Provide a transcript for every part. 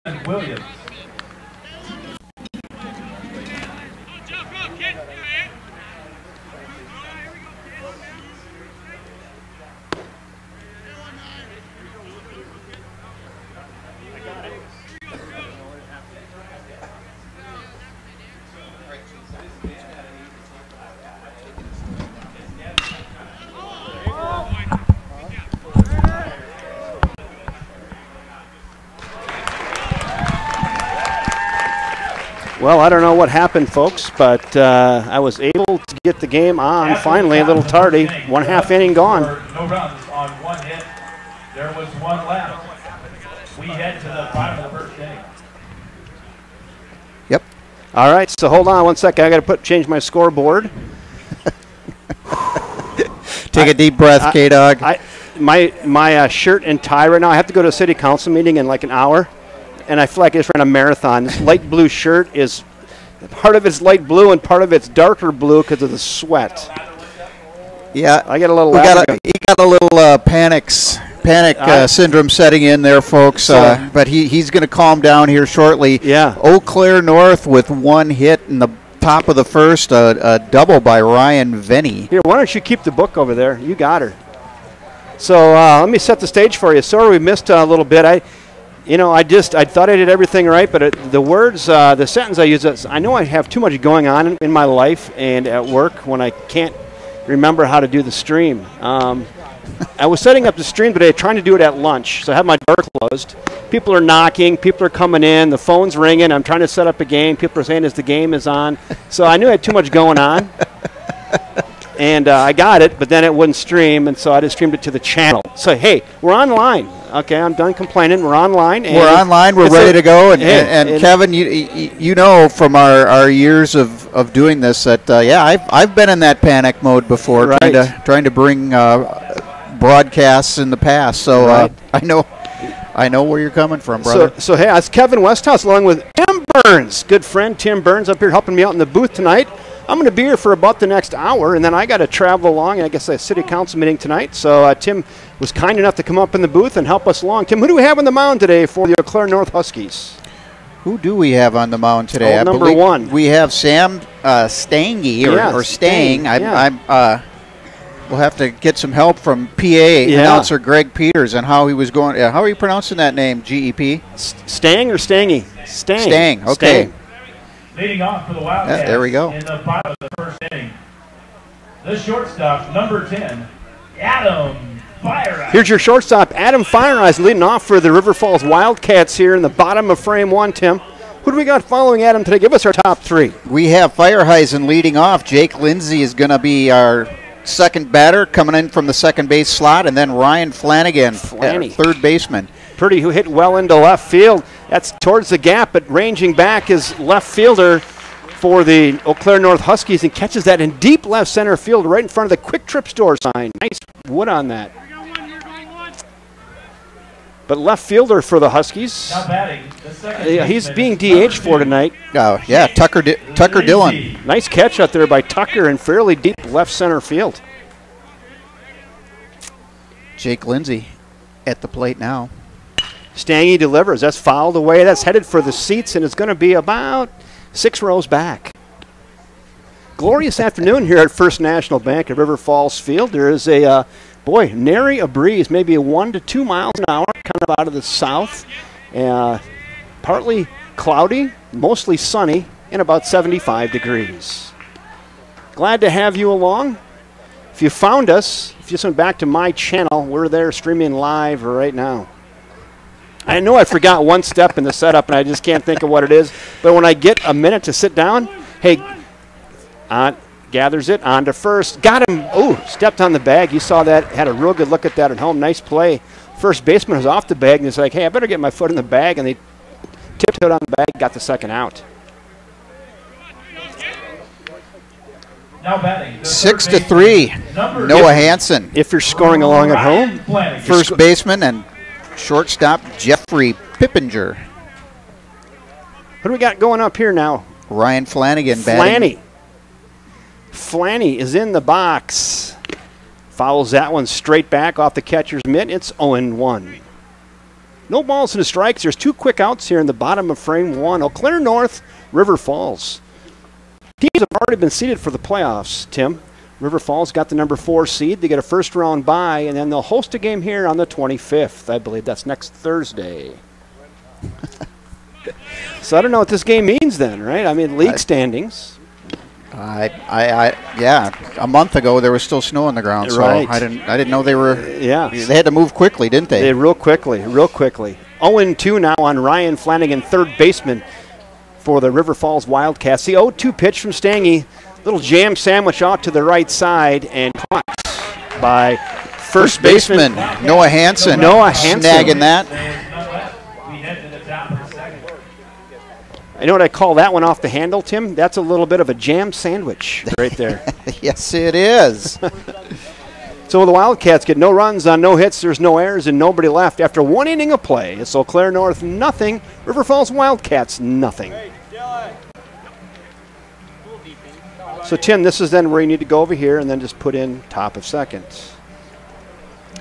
Williams. Well, I don't know what happened, folks, but I was able to get the game on finally, a little tardy. 1/2 inning gone. No runs on one hit. There was one left. We head to the bottom of the first inning. Yep. All right, so hold on one second. I got to change my scoreboard. Take a deep breath, K-Dog. My shirt and tie right now, I have to go to a city council meeting in like an hour. And I feel like I just ran a marathon. This light blue shirt is, part of it's light blue and part of it's darker blue because of the sweat. Yeah, I get a little. He got a little panic syndrome setting in there, folks. But he's going to calm down here shortly. Yeah. Eau Claire North with one hit in the top of the first, a double by Ryan Venny. Here, why don't you keep the book over there? You got her. So let me set the stage for you. Sorry we missed a little bit. I thought I did everything right, but the sentence I use, I know I have too much going on in my life and at work when I can't remember how to do the stream. I was setting up the stream today, trying to do it at lunch, so I have my door closed. People are knocking, people are coming in, the phone's ringing, I'm trying to set up a game, people are saying the game is on. So I knew I had too much going on. And I got it, but then it wouldn't stream, and so I just streamed it to the channel. So, hey, we're online. Okay, I'm done complaining. We're online. We're online. We're ready to go. And Kevin, you know from our years of doing this that, I've been in that panic mode before, right, trying to bring broadcasts in the past. So right. I know where you're coming from, brother. So hey, it's Kevin Westhouse along with Tim Burns, good friend Tim Burns up here helping me out in the booth tonight. I'm going to be here for about the next hour, and then I got to travel along, and I guess a city council meeting tonight. So Tim was kind enough to come up in the booth and help us along. Tim, who do we have on the mound today for the Eau Claire North Huskies? Who do we have on the mound today? Number one. We have Sam Stangy or Stang. We'll have to get some help from PA announcer Greg Peters on how he was going. How are you pronouncing that name? GEP? Stang or Stangy? Stang. Okay. Stang. Leading off for the Wildcats there we go. In the bottom of the first inning, the shortstop, number 10, Adam Fire Eyes. Here's your shortstop, Adam Fire Eyes, leading off for the River Falls Wildcats here in the bottom of frame one, Tim. Who do we got following Adam today? Give us our top three. We have Fireheisen leading off. Jake Lindsay is going to be our second batter coming in from the second base slot, and then Ryan Flanagan, third baseman. Purdy, who hit well into left field. That's towards the gap, but ranging back is left fielder for the Eau Claire North Huskies and catches that in deep left center field right in front of the Quick Trip Store sign. Nice wood on that. But left fielder for the Huskies. Now batting, the second he's being DH for tonight. Oh, yeah, Tucker Dillon. Nice catch out there by Tucker in fairly deep left center field. Jake Lindsay at the plate now. Stangy delivers. That's fouled away. That's headed for the seats, and it's going to be about 6 rows back. Glorious afternoon here at First National Bank at River Falls Field. There is nary a breeze, maybe 1 to 2 miles an hour, kind of out of the south. Partly cloudy, mostly sunny, and about 75 degrees. Glad to have you along. If you found us, if you just went back to my channel, we're there streaming live right now. I know I forgot one step in the setup, and I just can't think of what it is. But when I get a minute to sit down, hey, gathers it on to first. Got him. Oh, stepped on the bag. You saw that. Had a real good look at that at home. Nice play. First baseman was off the bag, and he's like, hey, I better get my foot in the bag. And they tiptoed on the bag, got the second out. Now batting, 6-3. Noah Hansen. If you're scoring along at home. First baseman and shortstop Jeffrey Pippinger. What do we got going up here now? Ryan Flanagan batting. Flanny is in the box. Fouls that one straight back off the catcher's mitt. It's 0-1. No balls and the strikes. There's 2 quick outs here in the bottom of frame 1. Eau Claire North, River Falls. Teams have already been seeded for the playoffs, Tim. River Falls got the number 4 seed. They get a first-round bye, and then they'll host a game here on the 25th. I believe that's next Thursday. So I don't know what this game means then, right? I mean, league standings. Yeah. A month ago there was still snow on the ground, so right. I didn't know they were. Yeah. They had to move quickly, didn't they? They real quickly. 0-2 now on Ryan Flanagan, third baseman for the River Falls Wildcats. The 0-2 pitch from Stange. Little jam sandwich out to the right side and caught by first baseman Noah Hansen. Snagging that. I know what I call that one off the handle, Tim? That's a little bit of a jam sandwich right there. Yes, it is. So the Wildcats get no runs on no hits, there's no errors, and nobody left after 1 inning of play. It's Eau Claire North nothing, River Falls Wildcats nothing. So, Tim, this is then where you need to go over here and then just put in top of second.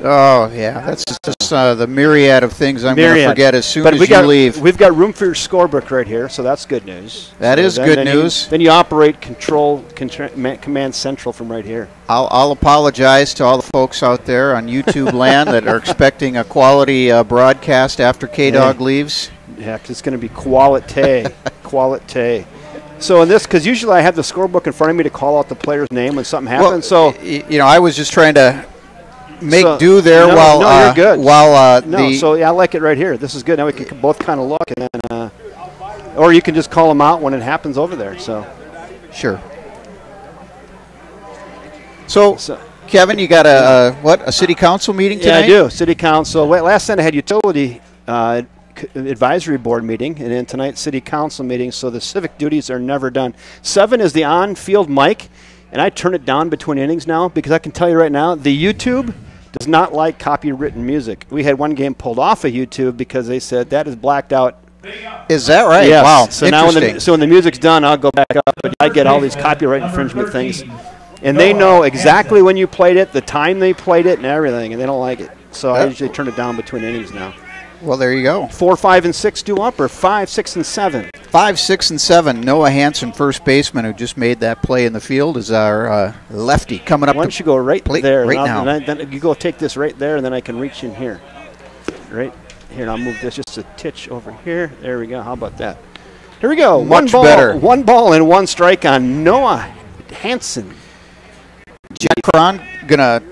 Oh, yeah. That's just the myriad of things I'm going to forget as soon as you leave. We've got room for your scorebook right here, so that's good news. That is good news. Then you operate command central from right here. I'll apologize to all the folks out there on YouTube land that are expecting a quality broadcast after K-Dog leaves. Yeah, 'cause it's going to be quality. Quality. So in this, because usually I have the scorebook in front of me to call out the player's name when something happens. Well, so I was just trying to make do there while you're good. So yeah, I like it right here. This is good. Now we can both kind of look, and then, or you can just call them out when it happens over there. So, sure. So Kevin, you got a city council meeting tonight? Yeah, I do. City council. Last night I had utility advisory board meeting, and then tonight city council meeting. So the civic duties are never done. 7 is the on-field mic, and I turn it down between innings now because I can tell you right now, the YouTube does not like copywritten music. We had one game pulled off of YouTube because they said that is blacked out. Is that right? Yes. Wow. So now when the music's done, I'll go back up, but I get all these copyright infringement things. And they know exactly when you played it, the time they played it, and everything, and they don't like it. So I usually turn it down between innings now. Well, there you go. 4, 5, and 6 do up, or 5, 6, and 7? 5, 6, and 7. Noah Hansen, first baseman, who just made that play in the field, is our lefty coming up. Why don't you go right there? Right now. Then you go take this right there, and then I can reach in here. Right here, and I'll move this just a titch over here. There we go. How about that? Here we go. Much better. 1 ball and 1 strike on Noah Hansen. Jack Cron gonna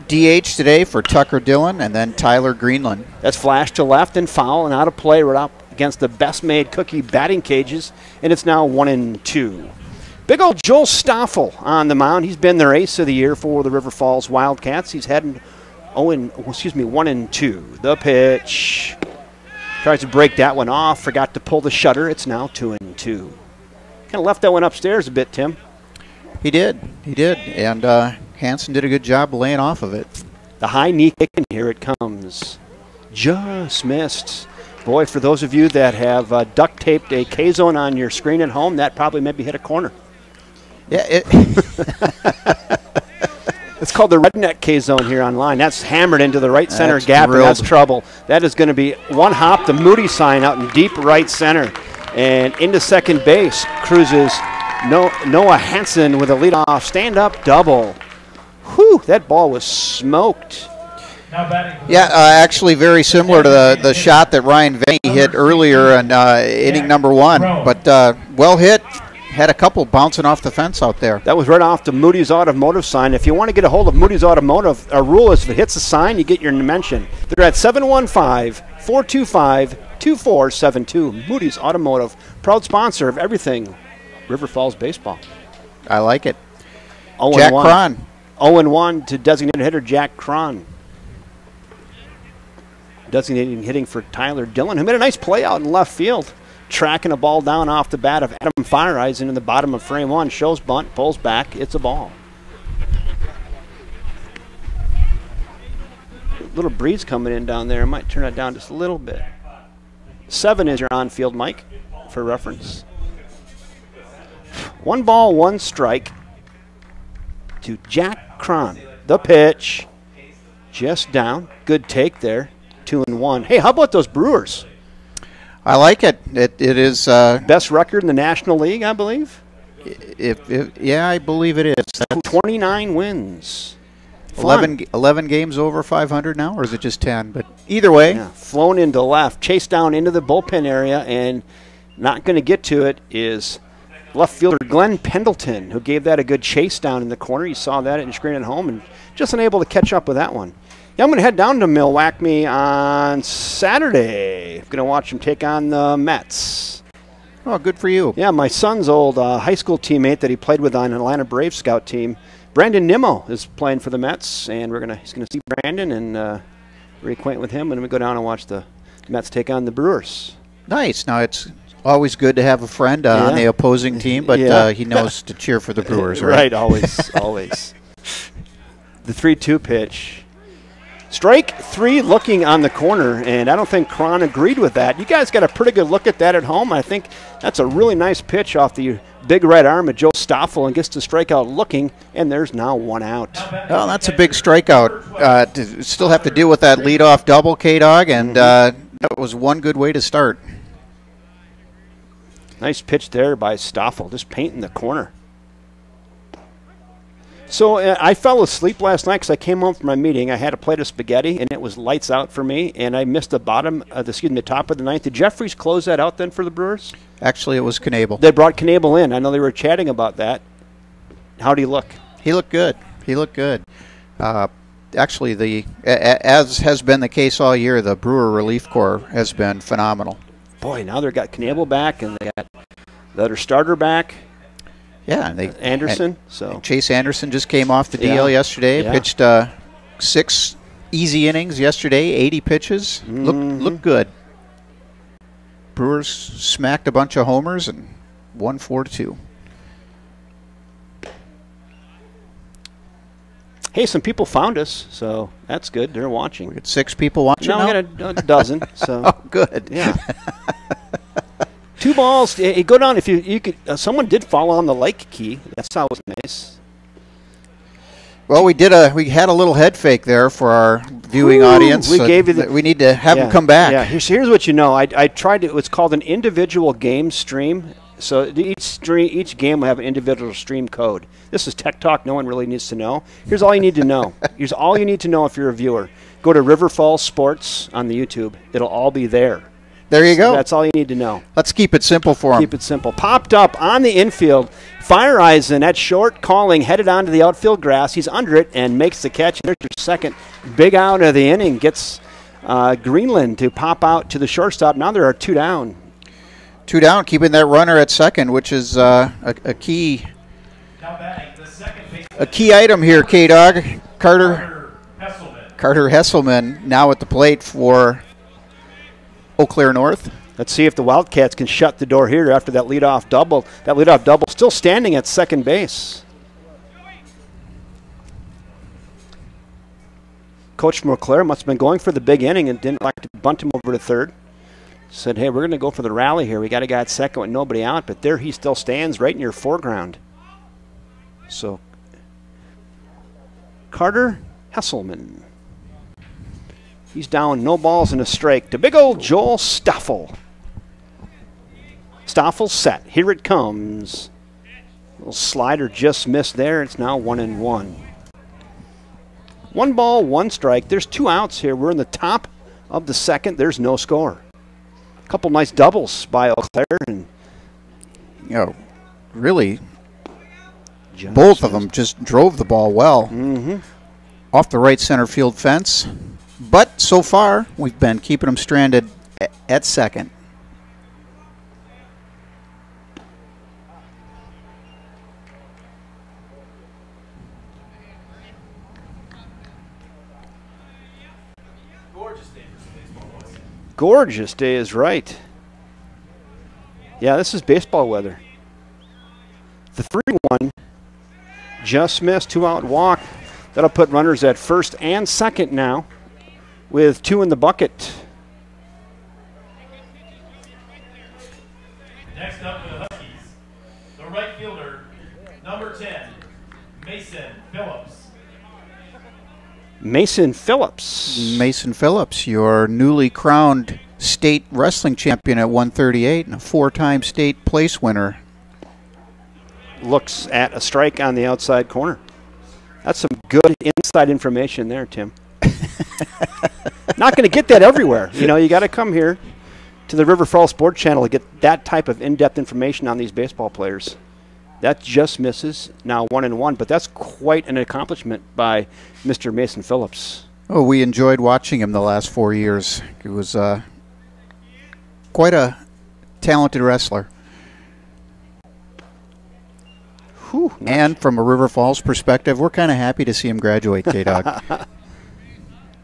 DH today for Tucker Dillon, and then Tyler Greenland. That's flash to left and foul and out of play right up against the best made cookie batting cages, and it's now 1-2. Big old Joel Stoffel on the mound. He's been their ace of the year for the River Falls Wildcats. He's heading 1-2. The pitch. Tries to break that one off. Forgot to pull the shutter. It's now 2-2. Kind of left that one upstairs a bit, Tim. He did. And Hansen did a good job laying off of it. The high knee kick, and here it comes. Just missed. Boy, for those of you that have duct taped a K-zone on your screen at home, that probably maybe hit a corner. Yeah, it's called the redneck K-zone here online. That's hammered into the right center gap, drilled. and that's trouble. That is going to be one hop, the Moody sign out in deep right center. And into second base cruises Noah Hansen with a leadoff stand-up double. Whew, that ball was smoked. Yeah, actually very similar to the shot that Ryan Vaney hit earlier in inning number 1. But well hit. Had a couple bouncing off the fence out there. That was right off the Moody's Automotive sign. If you want to get a hold of Moody's Automotive, our rule is if it hits a sign, you get your mention. They're at 715-425-2472. Moody's Automotive, proud sponsor of everything River Falls baseball. I like it. Jack Cron. 0-1 to designated hitter Jack Cron. Designated hitting for Tyler Dillon, who made a nice play out in left field. Tracking a ball down off the bat of Adam Fireeisen in the bottom of frame 1. Shows bunt, pulls back. It's a ball. Little breeze coming in down there. I might turn that down just a little bit. 7 is your on-field mic for reference. 1 ball, 1 strike to Jack Cron. The pitch. Just down. Good take there. 2-1. Hey, how about those Brewers? I like it. It is best record in the National League, I believe. Yeah, I believe it is. That's 29 wins. 11 games over 500 now, or is it just 10? But either way. Yeah, flown into left, chased down into the bullpen area, and not going to get to it is left fielder Glenn Pendleton, who gave that a good chase down in the corner. You saw that at your screen at home, and just unable to catch up with that one. Yeah, I'm going to head down to Milwaukee on Saturday. I'm going to watch them take on the Mets. Oh, good for you. Yeah, my son's old high school teammate that he played with on an Atlanta Braves scout team, Brandon Nimmo, is playing for the Mets, and he's going to see Brandon and reacquaint with him, and we go down and watch the Mets take on the Brewers. Nice. Now, it's always good to have a friend on the opposing team, but he knows to cheer for the Brewers, right? Right, always, always. The 3-2 pitch. Strike 3 looking on the corner, and I don't think Cron agreed with that. You guys got a pretty good look at that at home. I think that's a really nice pitch off the big right arm of Joe Stoffel and gets to strike out looking, and there's now 1 out. Well, that's a big strikeout. To still have to deal with that leadoff double, K-Dog, and that was one good way to start. Nice pitch there by Stoffel, just painting the corner. So I fell asleep last night because I came home from my meeting. I had a plate of spaghetti, and it was lights out for me, and I missed the the top of the ninth. Did Jeffries close that out then for the Brewers? Actually, it was Knable. They brought Knable in. I know they were chatting about that. How did he look? He looked good. He looked good. Actually, as has been the case all year, the Brewer Relief Corps has been phenomenal. Boy, now they've got Knable back, and they got the other starter back. Yeah, Anderson. Chase Anderson just came off the DL yesterday. Yeah. Pitched 6 easy innings yesterday, 80 pitches. Looked good. Brewers smacked a bunch of homers and won 4-2. Hey, some people found us, so that's good. They're watching. We got 6 people watching now? We got a dozen. So. Oh, good. Yeah. 2 balls. You go down. If you could, someone did fall on the like key. That's always nice. Well, we had a little head fake there for our viewing audience. We gave you we need to have them come back. Yeah. Here's what you know. I tried to. It's called an individual game stream. So each game will have an individual stream code. This is tech talk. No one really needs to know. Here's all you need to know. Here's all you need to know if you're a viewer. Go to River Falls Sports on the YouTube. It'll all be there. There you go. That's all you need to know. Let's keep it simple for him. Keep it simple. Popped up on the infield. Fire Eisen at short, calling, headed onto the outfield grass. He's under it and makes the catch. There's your second big out of the inning. Gets Greenland to pop out to the shortstop. Now there are 2 down. 2 down, keeping that runner at second, which is a key item here, K-Dog. Carter Hesselman now at the plate for Eau Claire North. Let's see if the Wildcats can shut the door here after that leadoff double. That leadoff double still standing at second base. Coach from Eau Claire must have been going for the big inning and didn't like to bunt him over to third. Said, hey, we're going to go for the rally here. We got a guy at second with nobody out, but there he still stands right in your foreground. So, Carter Hesselman. He's down, no balls and a strike to big old Joel Stoffel. Stoffel's set. Here it comes. Little slider just missed there. It's now 1-1. 1 ball, 1 strike. There's 2 outs here. We're in the top of the second. There's no score. A couple nice doubles by Eau Claire. And really, both of them just drove the ball well. Off the right center field fence. But so far, we've been keeping them stranded at second. Gorgeous day is right. Yeah, this is baseball weather. The 3-1 just missed, 2-out walk. That'll put runners at first and second now with 2 in the bucket. Next up for the Huskies, the right fielder, number 10, Mason Phillips. Mason Phillips. Mason Phillips, your newly crowned state wrestling champion at 138 and a 4-time state place winner. Looks at a strike on the outside corner. That's some good inside information there, Tim. Not going to get that everywhere. You know, you got to come here to the River Falls Sports Channel to get that type of in-depth information on these baseball players. That just misses, now 1-1, but that's quite an accomplishment by Mr. Mason Phillips. Oh, we enjoyed watching him the last 4 years. He was quite a talented wrestler. Whew, and from a River Falls perspective, we're kind of happy to see him graduate, K-Dog.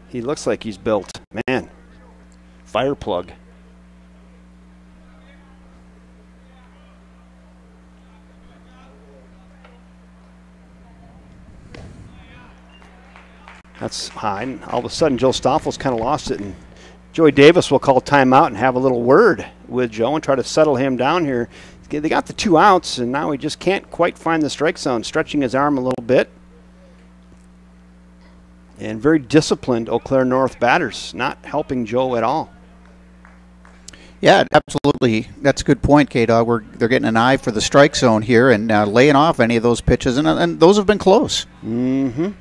He looks like he's built. Man, fire plug. That's high. And all of a sudden, Joe Stoffel's kind of lost it. And Joey Davis will call timeout and have a little word with Joe and try to settle him down here. They got the 2 outs, and now he just can't quite find the strike zone, stretching his arm a little bit. And very disciplined Eau Claire North batters, not helping Joe at all. Yeah, absolutely. That's a good point, K-Dog. They're getting an eye for the strike zone here and laying off any of those pitches, and those have been close. Mm-hmm.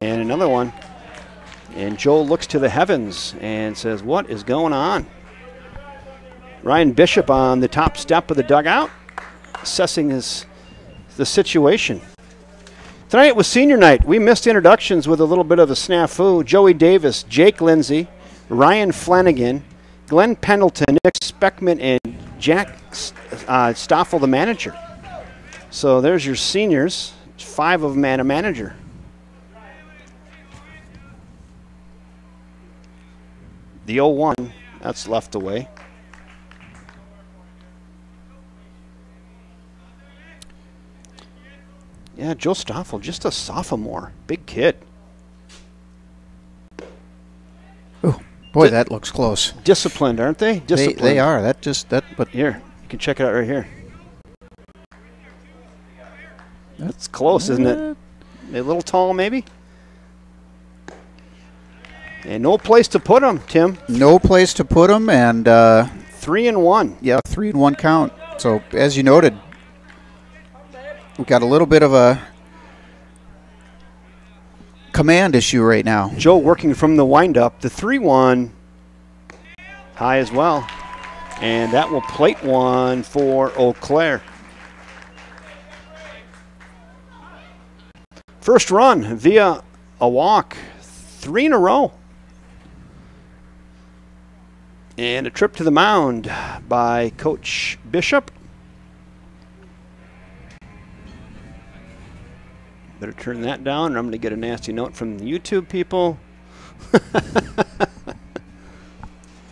And another one. And Joe looks to the heavens and says, what is going on? Ryan Bishop on the top step of the dugout, assessing the situation. Tonight was senior night. We missed introductions with a little bit of a snafu. Joey Davis, Jake Lindsay, Ryan Flanagan, Glenn Pendleton, Nick Speckman, and Jack Stoffel, the manager. So there's your seniors. 5 of them and a manager. The 0-1, that's left away. Yeah, Joe Stoffel, just a sophomore. Big kid. Oh, boy, that looks close. Disciplined, aren't they? Disciplined. They are. But here, you can check it out right here. That's close, isn't it? A little tall, maybe? And no place to put him, Tim. No place to put him, and 3-1. Yeah, 3-1 count. So as you noted, we've got a little bit of a command issue right now. Joe working from the windup. The 3-1 high as well, and that will plate one for Eau Claire. First run via a walk, 3 in a row. And a trip to the mound by Coach Bishop. Better turn that down, or I'm going to get a nasty note from the YouTube people.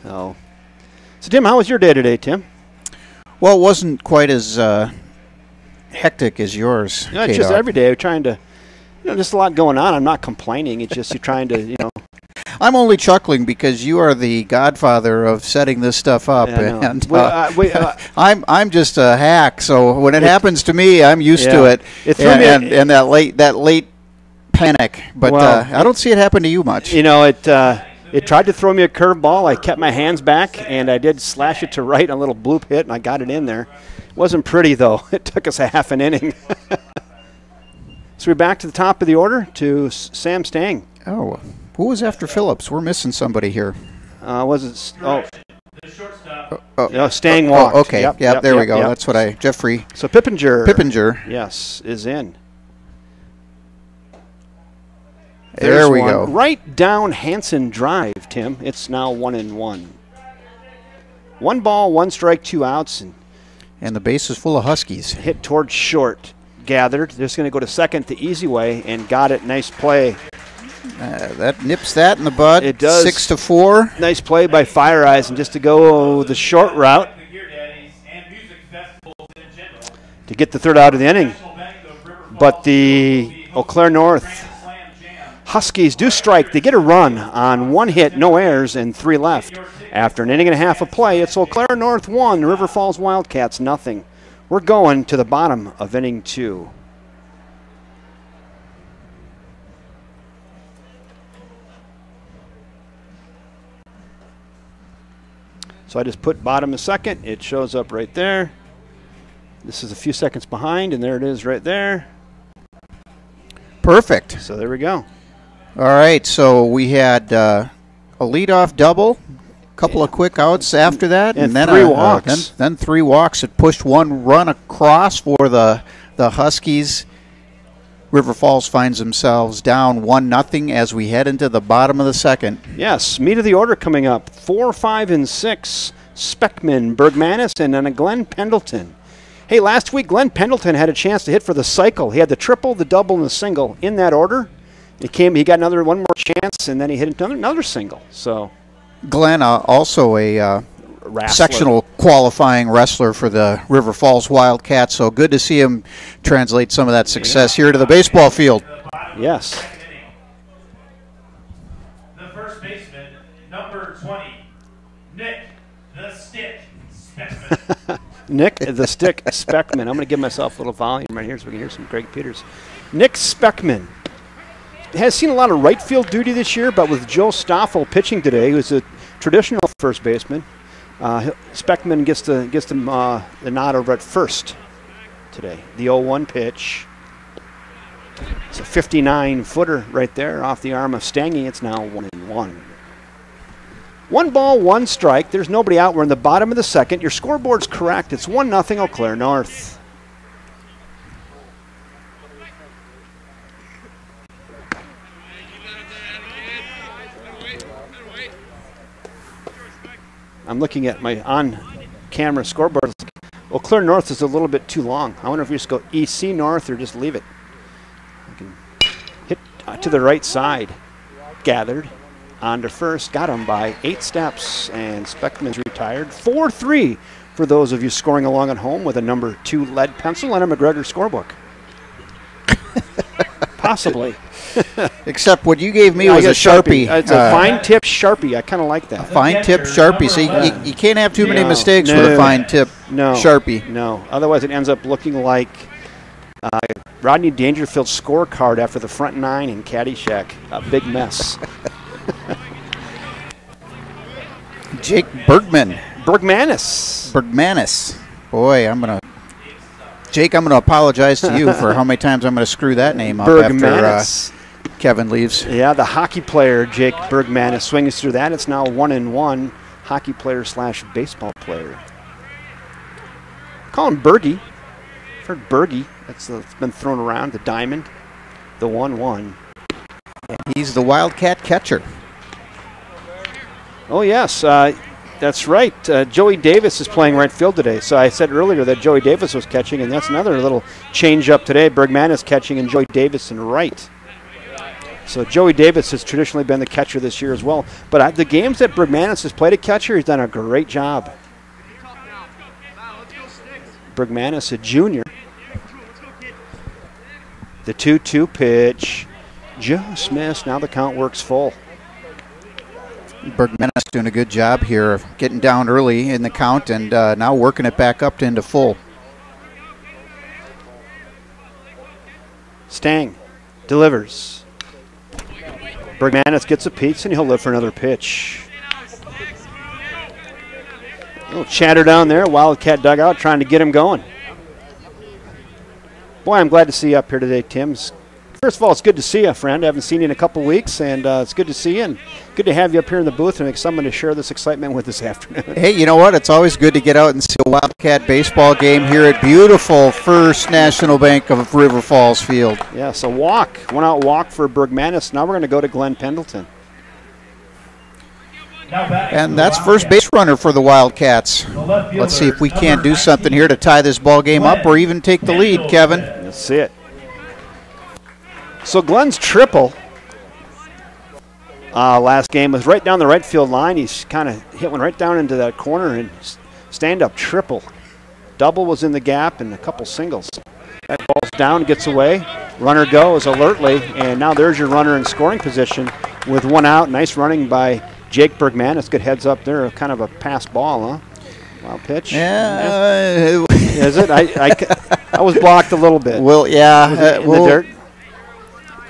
So, Tim, how was your day today, Tim? Well, it wasn't quite as hectic as yours. Yeah, it's just every day. We're trying to, just a lot going on. I'm not complaining. It's just you're trying to, I'm only chuckling because you are the godfather of setting this stuff up, and I'm just a hack. So when it happens to me, I'm used to it. And that late panic. But I don't see it happen to you much. It tried to throw me a curveball. I kept my hands back, and I did slash it to right on a little bloop hit, and I got it in there. It wasn't pretty though. It took us a half an inning. So we're back to the top of the order to Sam Stang. Oh. Who was after Phillips? We're missing somebody here. Was it? Oh, the shortstop. Stang walked. Okay. Yep, there we go. That's what Jeffrey. So Pippinger. Yes, is in. There we go. Right down Hanson Drive, Tim. It's now 1-1. 1 ball, 1 strike, 2 outs, and the base is full of Huskies. Hit towards short. Gathered. They're just going to go to second the easy way and got it. Nice play. That nips that in the bud. It does. 6-4. Nice play by Fire Eyes, and just to go the short route to get the 3rd out of the inning. But the Eau Claire North Huskies do strike. They get a run on 1 hit, no errors, and 3 left. After an inning and a half of play, it's Eau Claire North 1, River Falls Wildcats nothing. We're going to the bottom of inning 2. So I just put bottom of second. It shows up right there. This is a few seconds behind, and there it is right there. Perfect. So there we go. All right, so we had a leadoff double, a couple of quick outs after that, and then 3 walks. Then 3 walks. It pushed 1 run across for the Huskies. River Falls finds themselves down 1-0 as we head into the bottom of the second. Yes, meat of the order coming up. 4, 5, and 6. Speckman, Bergmanis, and then a Glenn Pendleton. Hey, last week Glenn Pendleton had a chance to hit for the cycle. He had the triple, the double, and the single in that order. He got one more chance, and then he hit another single. So, Glenn, also a sectional qualifying wrestler for the River Falls Wildcats. So good to see him translate some of that success here to the baseball field. Yes. The first baseman, number 20, Nick the Stick Speckman. Nick the Stick Speckman. I'm going to give myself a little volume right here so we can hear some Greg Peters. Nick Speckman has seen a lot of right field duty this year, but with Joe Stoffel pitching today, who's a traditional first baseman, Speckman gets the nod over at first today. The 0-1 pitch. It's a 59-footer right there off the arm of Stangy. It's now 1-1. 1 ball, 1 strike. There's nobody out. We're in the bottom of the second. Your scoreboard's correct. It's 1-0 Eau Claire North. I'm looking at my on-camera scoreboard. Eau Claire North is a little bit too long. I wonder if we just go EC North or just leave it. I can hit to the right side. Gathered. On to first. Got him by 8 steps. And Speckman's retired. 4-3 for those of you scoring along at home with a number 2 lead pencil and a McGregor scorebook. Possibly. Except what you gave me was a Sharpie. It's a fine tip Sharpie. I kind of like that. A fine tip Sharpie. So you can't have too many mistakes with a fine tip Sharpie. No. Otherwise it ends up looking like Rodney Dangerfield's scorecard after the front 9 in Caddyshack. A big mess. Jake Bergmanis. Boy, Jake, I'm going to apologize to you for how many times I'm going to screw that name up after Kevin leaves. Yeah, the hockey player, Jake Bergmanis, swings through that. It's now 1-1, hockey player / baseball player. Call him Bergie. I've heard Bergie. It's been thrown around, the diamond, the 1-1. And he's the Wildcat catcher. Oh, yes. That's right. Joey Davis is playing right field today. So I said earlier that Joey Davis was catching, and that's another little change up today. Bergmanis catching and Joey Davis in right. So Joey Davis has traditionally been the catcher this year as well. But the games that Bergmanis has played at catcher, he's done a great job. Bergmanis, a junior. The 2-2 pitch. Just missed. Now the count works full. Bergmanis doing a good job here of getting down early in the count and now working it back up into full. Stang delivers. Bergmanis gets a piece and he'll live for another pitch. A little chatter down there. Wildcat dugout trying to get him going. Boy, I'm glad to see you up here today, Tim. First of all, it's good to see you, friend. I haven't seen you in a couple weeks, and it's good to see you, and good to have you up here in the booth and make someone to share this excitement with this afternoon. Hey, you know what? It's always good to get out and see a Wildcat baseball game here at beautiful First National Bank of River Falls Field. Yes, a walk. One-out walk for Bergmanis. Now we're going to go to Glenn Pendleton. And that's first base runner for the Wildcats. Let's see if we can't do something here to tie this ball game up or even take the lead, Kevin. Let's see it. So Glenn's triple last game was right down the right field line. He's kind of hit one right down into that corner and stand-up triple. Double was in the gap and a couple singles. That ball's down, gets away. Runner goes alertly, and now there's your runner in scoring position with 1 out. Nice running by Jake Bergmanis. Good heads up there, kind of a pass ball, huh? Wild pitch. Yeah. Is it? I was blocked a little bit. Well, yeah. In the dirt.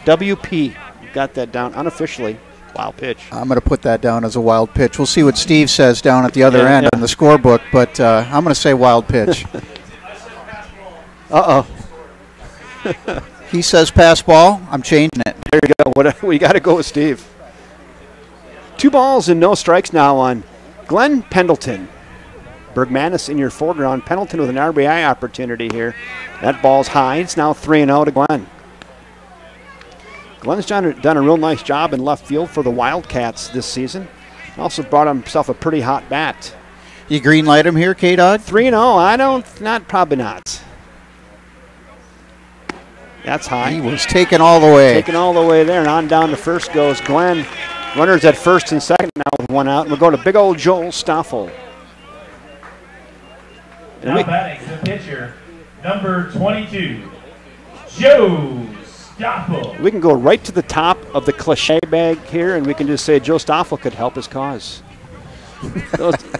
WP got that down unofficially. Wild pitch. I'm going to put that down as a wild pitch. We'll see what Steve says down at the other end in the scorebook, but I'm going to say wild pitch. Uh-oh. He says pass ball. I'm changing it. There you go. We got to go with Steve. 2 balls and no strikes now on Glenn Pendleton. Bergmanis in your foreground. Pendleton with an RBI opportunity here. That ball's high. It's now 3-0 to Glenn. Glenn's done a real nice job in left field for the Wildcats this season. Also brought himself a pretty hot bat. You green light him here, K-Dog? 3-0. Probably not. That's high. He was taken all the way. Taken all the way there, and on down to first goes Glenn. Runners at first and second now with 1 out. And we'll go to big old Joel Stoffel. Now batting the pitcher, number 22, Joe Stoffel. We can go right to the top of the cliche bag here, and we can just say Joe Stoffel could help his cause.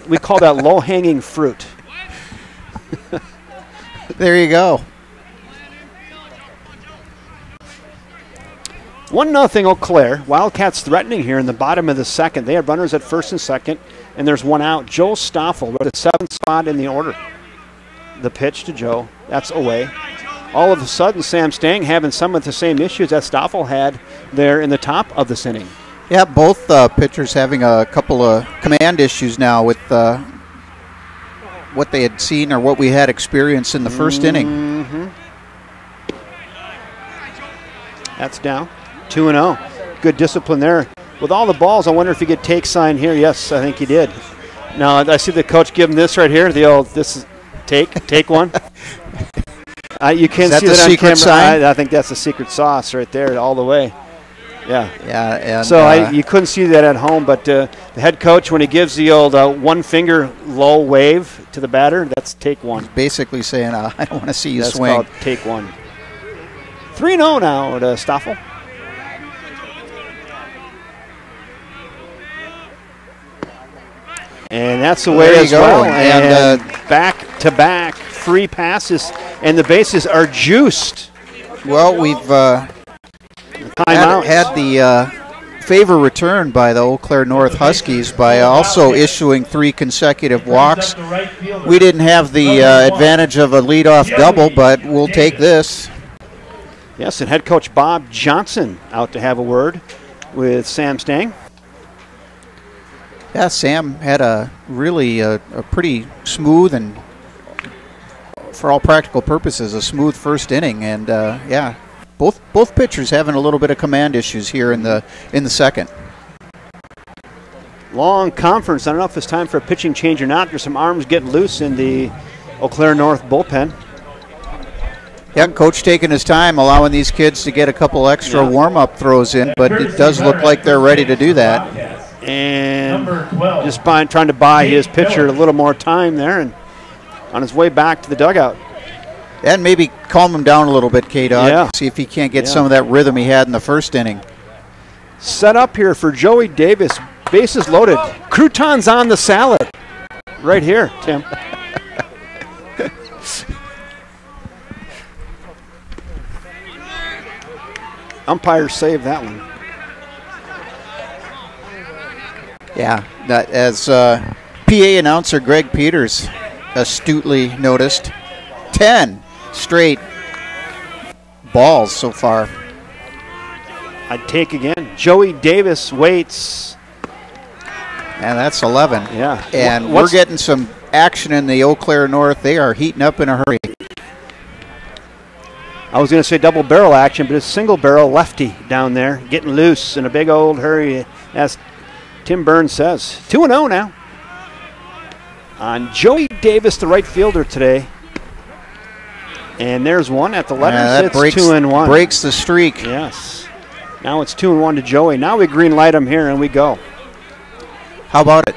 We call that low-hanging fruit. There you go. 1-0 Eau Claire. Wildcats threatening here in the bottom of the second. They have runners at first and second, and there's 1 out. Joe Stoffel with the 7th spot in the order. The pitch to Joe. That's away. All of a sudden, Sam Stang having some of the same issues that Stoffel had there in the top of this inning. Yeah, both pitchers having a couple of command issues now with what they had seen or what we had experienced in the first inning. That's down. 2-0. Good discipline there. With all the balls, I wonder if he could take sign here. Yes, I think he did. Now, I see the coach give him this right here. The old, this is take one. You can't see that on camera. Sign? I think that's the secret sauce right there all the way. Yeah. Yeah. And so you couldn't see that at home, but the head coach, when he gives the old 1-finger low wave to the batter, that's take one. He's basically saying, I don't want to see you that's swing. That's called take one. 3-0 now to Stoffel. And that's the way as well. And back-to-back free passes, and the bases are juiced. Well, we've had the favor returned by the Eau Claire North Huskies by also issuing 3 consecutive walks. We didn't have the advantage of a leadoff double, but we'll take this. Yes, and head coach Bob Johnson out to have a word with Sam Stang. Yeah, Sam had a really a pretty smooth and, for all practical purposes, a smooth first inning. And yeah, both pitchers having a little bit of command issues here in the second. Long conference. I don't know if it's time for a pitching change or not. There's some arms getting loose in the Eau Claire North bullpen. Yeah, coach taking his time, allowing these kids to get a couple extra warm-up throws in, but it does look like they're ready to do that. And just trying to buy his pitcher a little more time there, and on his way back to the dugout. And maybe calm him down a little bit, K-Dog. Yeah. See if he can't get some of that rhythm he had in the first inning. Set up here for Joey Davis. Bases loaded. Croutons on the salad. Right here, Tim. Umpire saved that one. Yeah, that as PA announcer Greg Peters astutely noticed, 10 straight balls so far. I'd take again. Joey Davis waits. And that's 11. Yeah. And we're getting some action in the Eau Claire North. They are heating up in a hurry. I was going to say double barrel action, but it's single barrel lefty down there, getting loose in a big old hurry, as Tim Burns says. 2-0 now on Joey Davis, the right fielder today. And there's one at the letters. It's 2-1. Breaks the streak. Yes. Now it's 2-1 to Joey. Now we green light him here, and we go. How about it?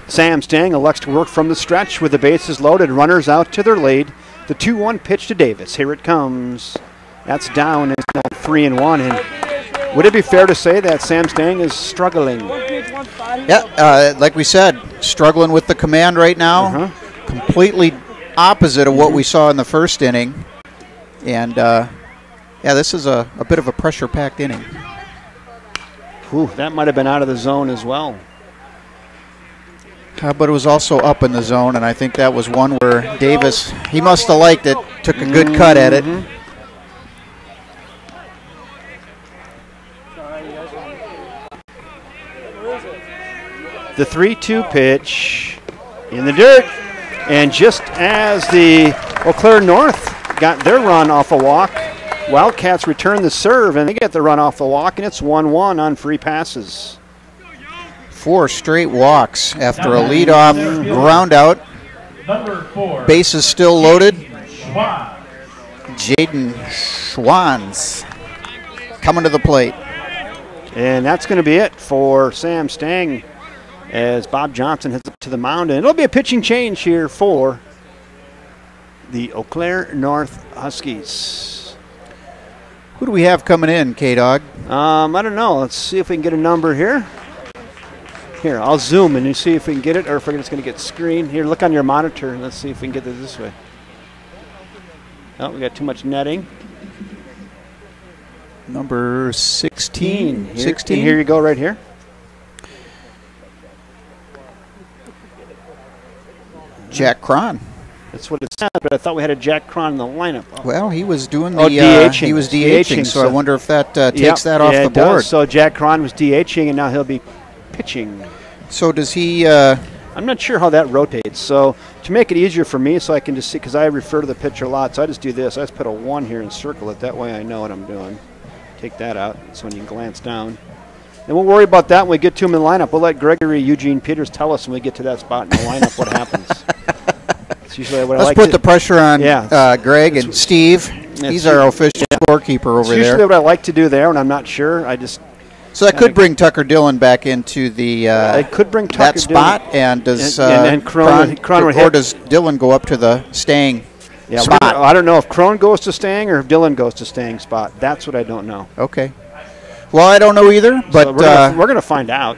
Sam Stang elects to work from the stretch with the bases loaded, runners out to their lead. The 2-1 pitch to Davis. Here it comes. That's down. It's now 3-1. And would it be fair to say that Sam Stang is struggling? Yeah, like we said, struggling with the command right now. Completely opposite of what we saw in the first inning. And, yeah, this is a bit of a pressure-packed inning. Ooh, that might have been out of the zone as well. But it was also up in the zone, and I think that was one where Davis, he must have liked it, took a good cut at it. The 3-2 pitch in the dirt. And just as the Eau Claire North got their run off a walk, Wildcats return the serve, and they get the run off the walk, and it's 1-1 on free passes. 4 straight walks after a leadoff ground out. Number 4. Bases still loaded. Schwanz. Jaden Schwanz coming to the plate. And that's going to be it for Sam Stang as Bob Johnson heads up to the mound. And it'll be a pitching change here for the Eau Claire North Huskies. Who do we have coming in, K-Dog? I don't know. Let's see if we can get a number here. Here, I'll zoom and you see if we can get it, or if we're just going to get screen. Here, look on your monitor. Let's see if we can get it this way. Oh, we got too much netting. Number 16. 16. Here you go, right here. Jack Cron. That's what it said, but I thought we had a Jack Cron in the lineup. Oh. Well, he was doing the DHing. He was DHing, so I wonder if that takes that off the board. Does. So Jack Cron was DHing, and now he'll be pitching. So does he? I'm not sure how that rotates. So to make it easier for me, so I can just see, because I refer to the pitcher a lot, so I just do this. I just put a 1 here and circle it. That way I know what I'm doing. Take that out, so when you glance down. And we'll worry about that when we get to him in the lineup. We'll let Gregory Eugene Peters tell us when we get to that spot in the lineup what happens. That's usually what I like. Let's put the pressure on Yeah. Greg and Steve. He's our official scorekeeper over there. Usually what I like to do there, and I'm not sure. So that could bring Tucker Dillon back into the it could bring Tucker that spot, and does Cron would hit. Or does Dillon go up to the Stang spot? I don't know if Cron goes to Stang or if Dillon goes to Stang spot. That's what I don't know. Okay. Well, I don't know either, but so we're gonna find out.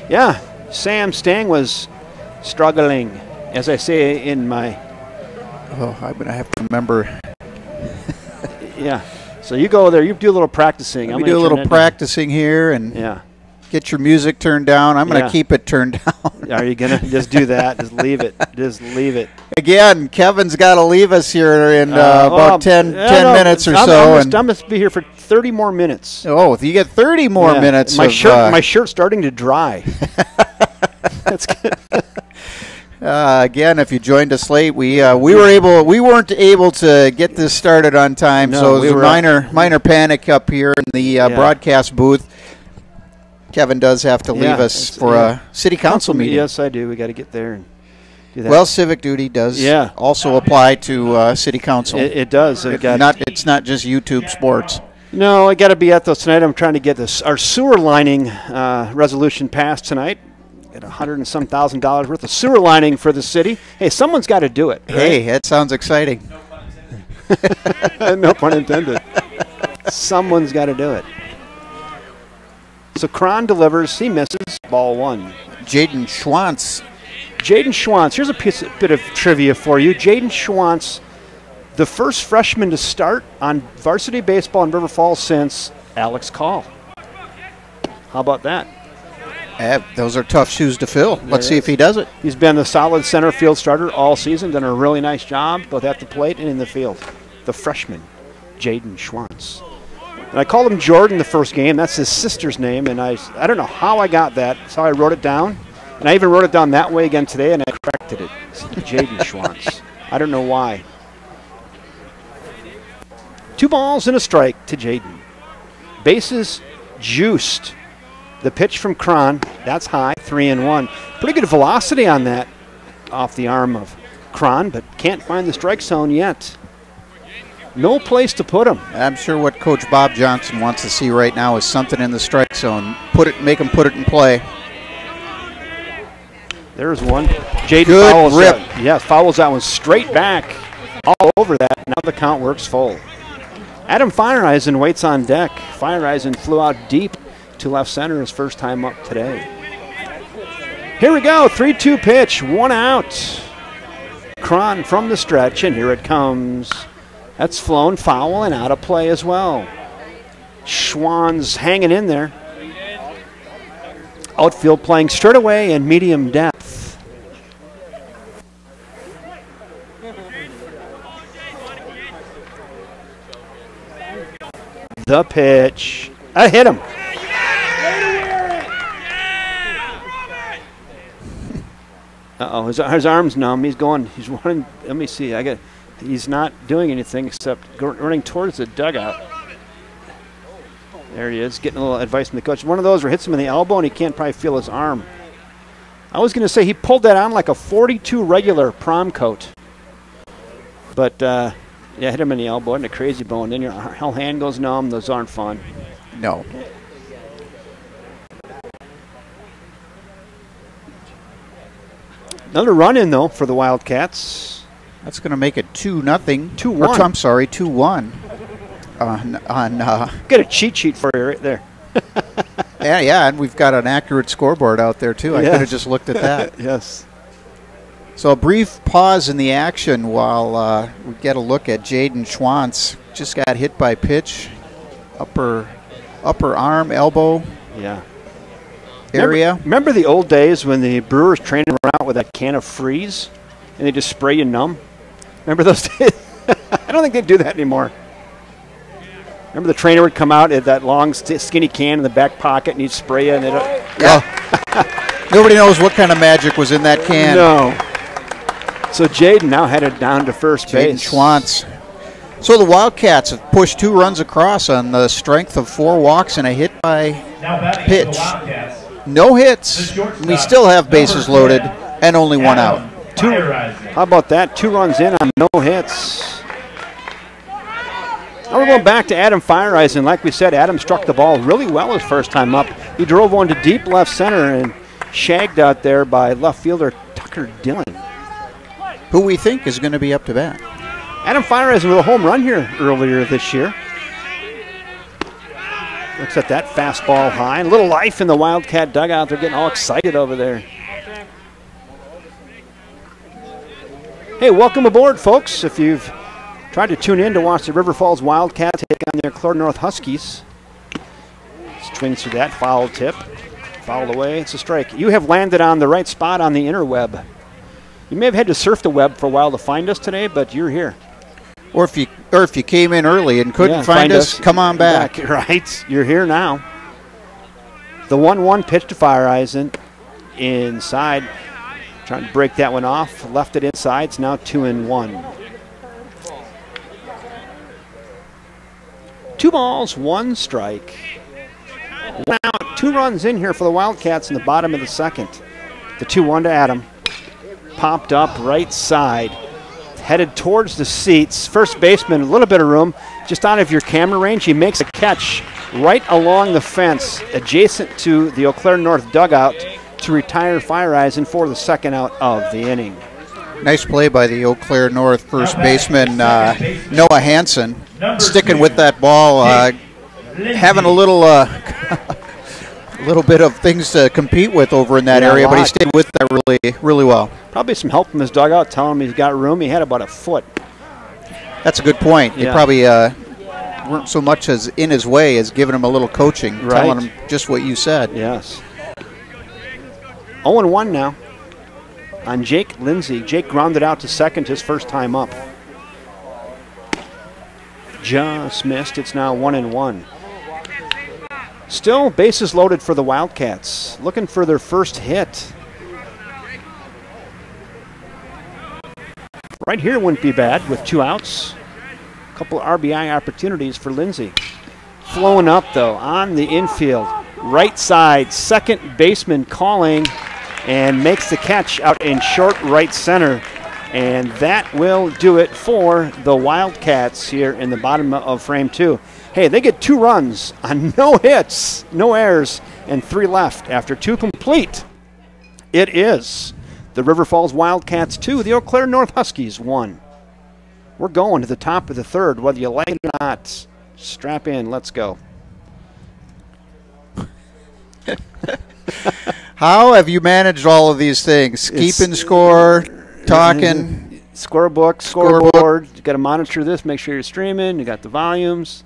Yeah, Sam Stang was struggling, as I say in my. Oh, I'm gonna have to remember. Yeah. So you go there. You do a little practicing. We do a little practicing here, and get your music turned down. I'm going to keep it turned down. Are you going to just do that? Just leave it. Just leave it. Again, Kevin's got to leave us here in about 10 minutes or so. I'm going to be here for 30 more minutes. Oh, you get 30 more minutes. My shirt's starting to dry. That's good. Again, if you joined us late, we weren't able to get this started on time, so it was a minor panic up here in the broadcast booth. Kevin does have to leave us for a city council meeting. Yes, I do. We got to get there and do that. Well, civic duty does also apply to city council. It does. It's not just YouTube Sports. No, I got to be at those tonight. I'm trying to get our sewer lining resolution passed tonight. Get $100 and some thousand worth of sewer lining for the city. Hey, someone's got to do it. Right? Hey, that sounds exciting. No pun intended. Someone's got to do it. So Cron delivers. He misses. Ball 1. Jaden Schwanz. Here's a bit of trivia for you. Jaden Schwanz, the first freshman to start on varsity baseball in River Falls since Alex Call. How about that? Those are tough shoes to fill. Let's see if he does it. He's been a solid center field starter all season, done a really nice job, both at the plate and in the field. The freshman, Jaden Schwanz. And I called him Jordan the first game. That's his sister's name, and I don't know how I got that. That's how I wrote it down. And I even wrote it down that way again today, and I corrected it. It's Jaden Schwanz. I don't know why. 2 balls and a strike to Jaden. Bases juiced. The pitch from Cron, that's high, 3-1. Pretty good velocity on that off the arm of Cron, but can't find the strike zone yet. No place to put him. I'm sure what Coach Bob Johnson wants to see right now is something in the strike zone. Make him put it in play. There's one. Jaden fouls rip. Fouls that one straight back, all over that. Now the count works full. Adam Feiereisen waits on deck. Feiereisen flew out deep to left center his first time up today. Here we go. 3-2 pitch. 1 out. Cron from the stretch, and here it comes. That's flown foul and out of play as well. Schwann's hanging in there. Outfield playing straight away and medium depth. The pitch. I hit him. Uh-oh, his arm's numb. He's running. Let me see. He's not doing anything except running towards the dugout. There he is, getting a little advice from the coach. One of those where hits him in the elbow and he can't probably feel his arm. I was going to say he pulled that on like a 42 regular prom coat. But, yeah, hit him in the elbow and a crazy bone. Then your whole hand goes numb. Those aren't fun. No. Another run in, though, for the Wildcats. That's going to make it 2-0. 2-1. I'm sorry, 2-1. Get a cheat sheet for you right there. yeah, and we've got an accurate scoreboard out there, too. I could have just looked at that. Yes. So a brief pause in the action while we get a look at Jaden Schwantz. Just got hit by pitch, upper arm, elbow area. Remember the old days when the Brewers trained around with that can of freeze and they just spray you numb? Remember those days? I don't think they do that anymore. Remember the trainer would come out at that long, skinny can in the back pocket and he'd spray you. And Nobody knows what kind of magic was in that can. No. So Jaden now headed down to first base. Jaden Schwantz. So the Wildcats have pushed 2 runs across on the strength of 4 walks and a hit by pitch. No hits. We still have bases loaded and only 1 out. How about that? 2 runs in on no hits. Now we're going back to Adam Fireisen. Like we said, Adam struck the ball really well his first time up. He drove one to deep left center and shagged out there by left fielder Tucker Dillon, who we think is going to be up to bat. Adam Fireisen with a home run here earlier this year. Looks at that fastball high. A little life in the Wildcat dugout. They're getting all excited over there. Hey, welcome aboard, folks. If you've tried to tune in to watch the River Falls Wildcats take on the Eau Claire North Huskies. Swings through that foul tip. Fouled away. It's a strike. You have landed on the right spot on the interweb. You may have had to surf the web for a while to find us today, but you're here. Or if you came in early and couldn't find us, come on back. Right. You're here now. The 1-1 pitch to Fireisen. Inside. Trying to break that one off. Left it inside. It's now 2-1. 2 balls, 1 strike. 1 out, 2 runs in here for the Wildcats in the bottom of the second. The 2-1 to Adam. Popped up right side. Headed towards the seats. First baseman, a little bit of room. Just out of your camera range, he makes a catch right along the fence, adjacent to the Eau Claire North dugout to retire Fireisen for the second out of the inning. Nice play by the Eau Claire North first baseman, Noah Hansen, sticking with that ball, having a little bit of things to compete with over in that area, but he stayed with that really well. Probably some help from his dugout, telling him he's got room. He had about a foot. That's a good point. They probably weren't so much as in his way as giving him a little coaching, telling him just what you said. Yes. 0-1 now on Jake Lindsay. Jake grounded out to second his first time up. Just missed. It's now 1-1. Still bases loaded for the Wildcats. Looking for their first hit. Right here wouldn't be bad with 2 outs. A couple of RBI opportunities for Lindsay. Flowing up, though, on the infield. Right side, second baseman calling and makes the catch out in short right center. And that will do it for the Wildcats here in the bottom of frame 2. Hey, they get 2 runs on no hits, no errors, and 3 left after 2 complete. It is the River Falls Wildcats 2, the Eau Claire North Huskies 1. We're going to the top of the third, whether you like it or not. Strap in, let's go. How have you managed all of these things? Keeping score, talking. Scorebook, scoreboard. You got to monitor this, make sure you're streaming. You got the volumes.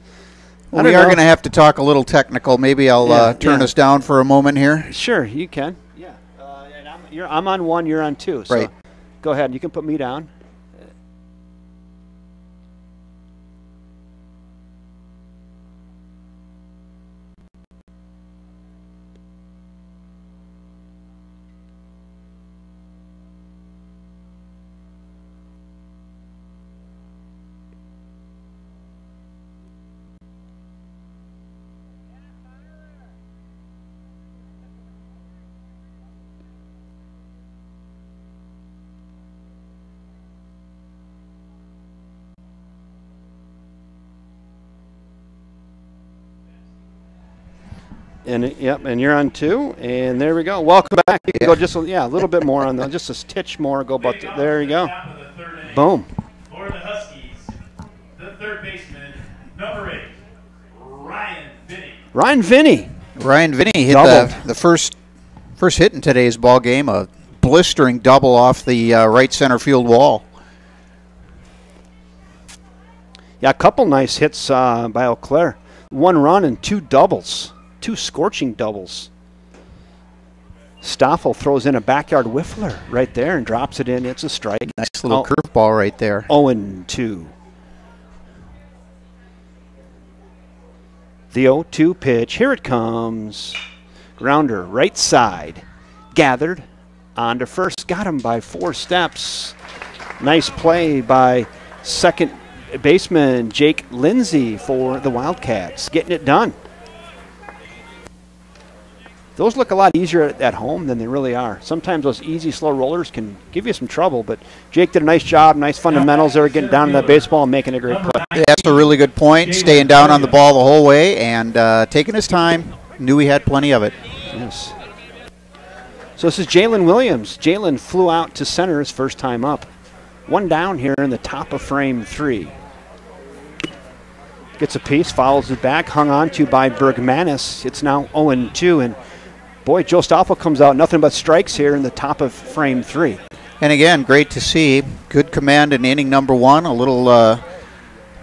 Well, we are going to have to talk a little technical. Maybe I'll turn us down for a moment here. Sure, you can. Yeah. And I'm on 1, you're on 2. So right. Go ahead. You can put me down. And you're on 2, and there we go. Welcome back. You can go just a little bit more on just a titch more. Go about there you go. Boom. For the Huskies, the third baseman, number 8, Ryan Vinny. Ryan Vinny hit the first hit in today's ball game, a blistering double off the right center field wall. Yeah, a couple nice hits by Eau Claire. 1 run and 2 doubles. 2 scorching doubles. Stoffel throws in a backyard whiffler right there and drops it in. It's a strike. Nice little curveball right there. 0-2. The 0-2 pitch. Here it comes. Grounder right side. Gathered on to first. Got him by 4 steps. Nice play by second baseman Jake Lindsay for the Wildcats. Getting it done. Those look a lot easier at home than they really are. Sometimes those easy, slow rollers can give you some trouble, but Jake did a nice job, nice fundamentals there, getting down to that baseball and making a great play. That's a really good point, staying down on the ball the whole way and taking his time. Knew he had plenty of it. Yes. So this is Jalen Williams. Jalen flew out to center his first time up. 1 down here in the top of frame 3. Gets a piece, follows it back, hung on to by Bergmanis. It's now 0-2, and boy, Joe Stoffel comes out, nothing but strikes here in the top of frame 3. And again, great to see. Good command in inning number 1. A little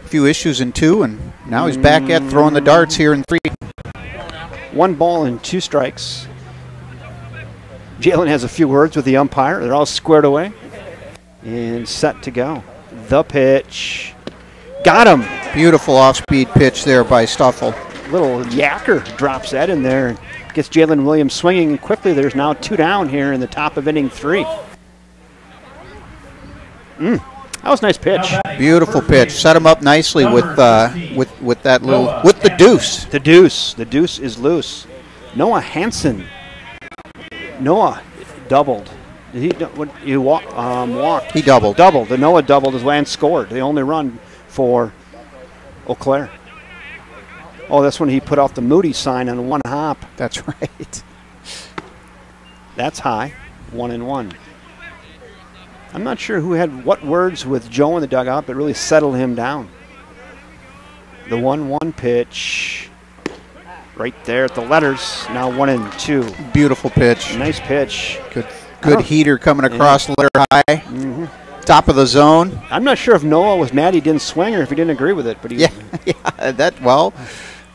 few issues in 2, and now he's back at throwing the darts here in 3. 1 ball and 2 strikes. Jalen has a few words with the umpire. They're all squared away and set to go. The pitch. Got him. Beautiful off-speed pitch there by Stoffel. Little yacker drops that in there and gets Jalen Williams swinging quickly. There's now 2 down here in the top of inning 3. That was a nice pitch. Beautiful pitch. Set him up nicely with that little with the deuce. The deuce is loose. Noah Hansen. Noah doubled. Did he walked? He doubled. The Noah doubled as Lance scored. The only run for Eau Claire. Oh, that's when he put out the Moody sign on 1 hop. That's right. That's high. 1-1. I'm not sure who had what words with Joe in the dugout, but really settled him down. The 1-1 pitch. Right there at the letters. Now 1-2. Beautiful pitch. Nice pitch. Good heater coming across the letter high. Top of the zone. I'm not sure if Noah was mad he didn't swing or if he didn't agree with it, but he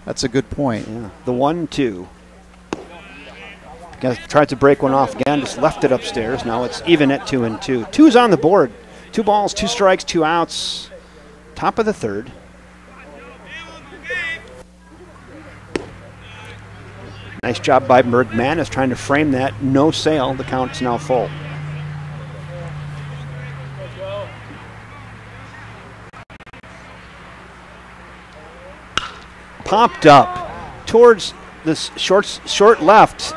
that's a good point. Yeah. The 1-2. Guys tried to break one off again, just left it upstairs. Now it's even at 2-2. 2's on the board. 2 balls, 2 strikes, 2 outs. Top of the 3rd. Nice job by Bergmanis trying to frame that. No sale. The count's now full. Popped up towards this short left.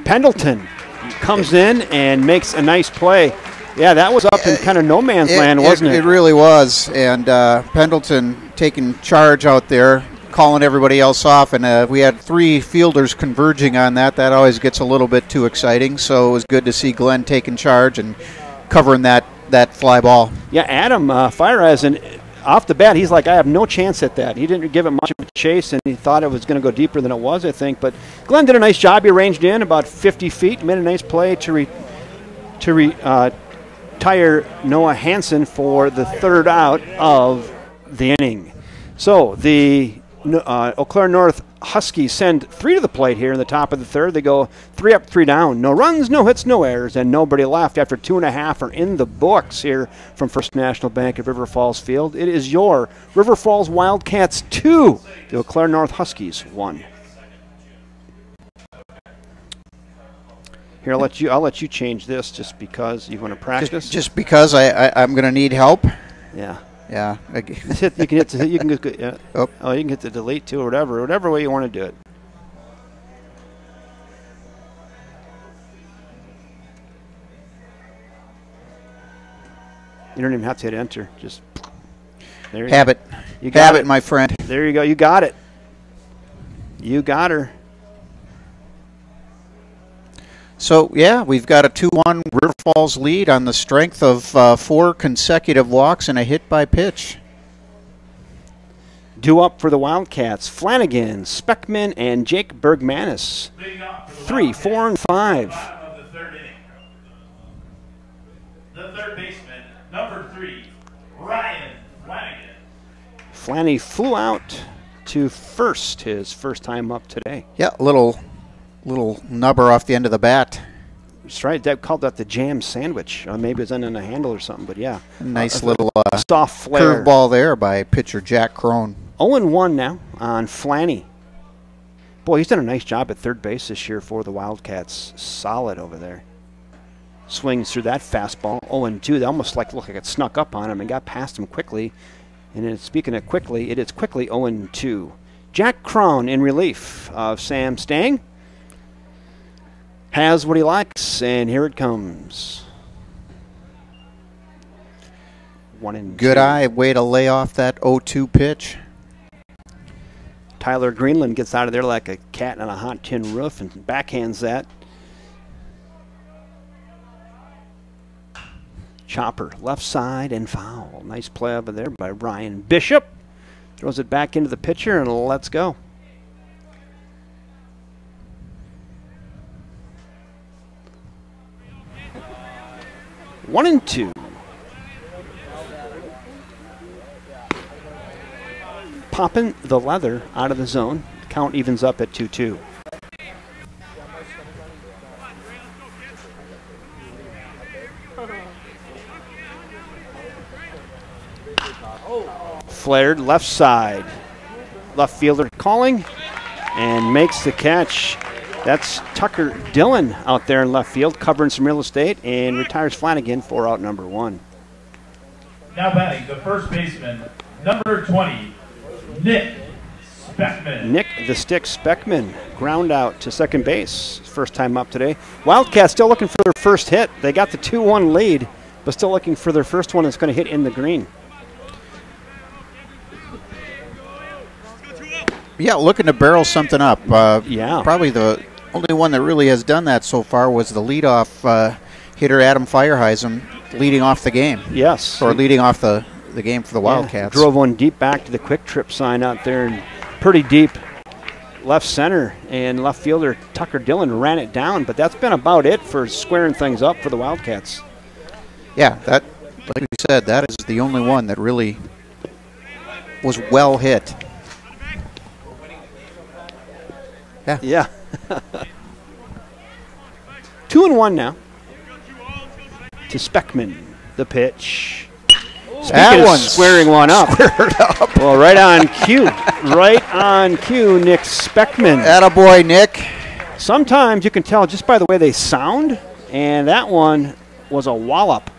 Pendleton comes in and makes a nice play. Yeah, that was up in kind of no man's land, wasn't it? It really was. And Pendleton taking charge out there, calling everybody else off. And we had 3 fielders converging on that. That always gets a little bit too exciting. So it was good to see Glenn taking charge and covering that fly ball. Yeah, Adam Fires, and off the bat, he's like, I have no chance at that. He didn't give it much of a chase, and he thought it was going to go deeper than it was, I think. But Glenn did a nice job. He ranged in about 50 feet, made a nice play to retire Noah Hansen for the third out of the inning. So the Eau Claire North Huskies send 3 to the plate here in the top of the third. They go 3 up, 3 down. No runs, no hits, no errors, and nobody left after 2.5 are in the books here from First National Bank at River Falls Field. It is your River Falls Wildcats 2, the Eau Claire North Huskies 1. Here, I'll let you change this just because you want to practice. Just because I'm going to need help. Yeah. Yeah. You can hit the, you can you can hit the delete too, or whatever way you want to do it. You don't even have to hit enter. Just there. Have it. You got it, my friend. There you go. You got it. You got her. So, yeah, we've got a 2-1 River Falls lead on the strength of 4 consecutive walks and a hit by pitch. Due up for the Wildcats, Flanagan, Speckman, and Jake Bergmanis. 3, 4, and 5. The third baseman, number 3, Ryan Flanagan. Flanny flew out to first, his first time up today. Yeah, a little nubber off the end of the bat. That's right. They called that the jam sandwich. Maybe it was on a handle or something, but yeah. Nice little soft flare. Curveball there by pitcher Jack Crone. 0-1 now on Flanny. Boy, he's done a nice job at third base this year for the Wildcats. Solid over there. Swings through that fastball. 0-2. They almost looked like it snuck up on him and got past him quickly. And then speaking of quickly, it is quickly 0-2. Jack Crone in relief of Sam Stang. Has what he likes, and here it comes. 1-2. Good eye, way to lay off that 0-2 pitch. Tyler Greenland gets out of there like a cat on a hot tin roof and backhands that. Chopper, left side and foul. Nice play over there by Ryan Bishop. Throws it back into the pitcher and let's go. One and two. Popping the leather out of the zone. Count evens up at 2-2. Flared left side. Left fielder calling and makes the catch. That's Tucker Dillon out there in left field covering some real estate and retires Flanagan for out number 1. Now batting the first baseman, number 20, Nick Speckman. Nick the Stick Speckman, ground out to second base. First time up today. Wildcats still looking for their first hit. They got the 2-1 lead, but still looking for their first one that's going to hit in the green. Yeah, looking to barrel something up. Yeah. Probably the only one that really has done that so far was the leadoff hitter Adam Feierheisen leading off the game. Yes. Or leading off the game for the Wildcats. Drove one deep back to the quick trip sign out there and pretty deep left center, and left fielder Tucker Dillon ran it down, but that's been about it for squaring things up for the Wildcats. Yeah, that, like we said, that is the only one that really was well hit. Yeah. 2-1 now to Speckman. The pitch. Speaking of squaring one up. Well, right on cue. Right on cue, Nick Speckman. Attaboy, Nick. Sometimes you can tell just by the way they sound, and that one was a wallop.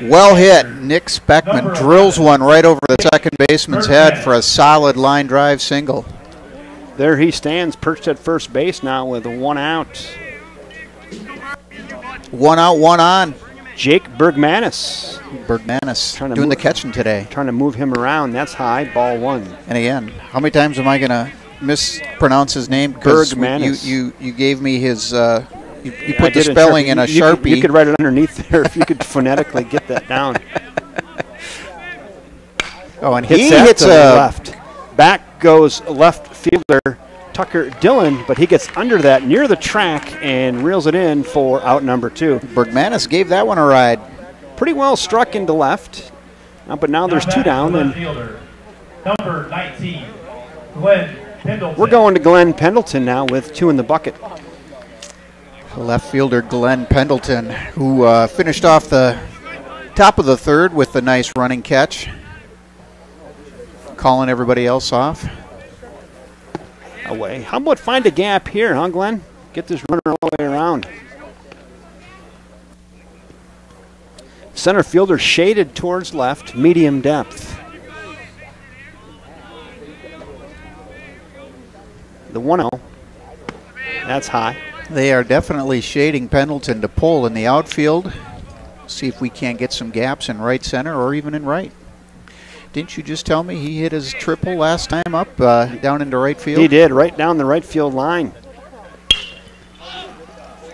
Well hit. Nick Speckman drills one right over the second baseman's head for a solid line drive single. There he stands, perched at first base now with 1 out. 1 out, 1 on. Jake Bergmanis. Doing the catching today. Trying to move him around. That's high, ball 1. And again, how many times am I going to mispronounce his name? Bergmanis. You gave me his, you put the spelling in a Sharpie. You could write it underneath there if you could phonetically get that down. Oh, and he hits a left. Back goes left fielder Tucker Dillon, but he gets under that near the track and reels it in for out number 2. Bergmanis gave that one a ride. Pretty well struck into left, but now there's 2 down. And fielder, number 19, Glenn Pendleton. We're going to Glenn Pendleton now with 2 in the bucket. Left fielder Glenn Pendleton, who finished off the top of the 3rd with a nice running catch, calling everybody else off. Away. How about find a gap here, huh, Glenn? Get this runner all the way around. Center fielder shaded towards left, medium depth. The 1-0. That's high. They are definitely shading Pendleton to pull in the outfield. See if we can't get some gaps in right center or even in right. Didn't you just tell me he hit his triple last time up down into right field? He did, right down the right field line.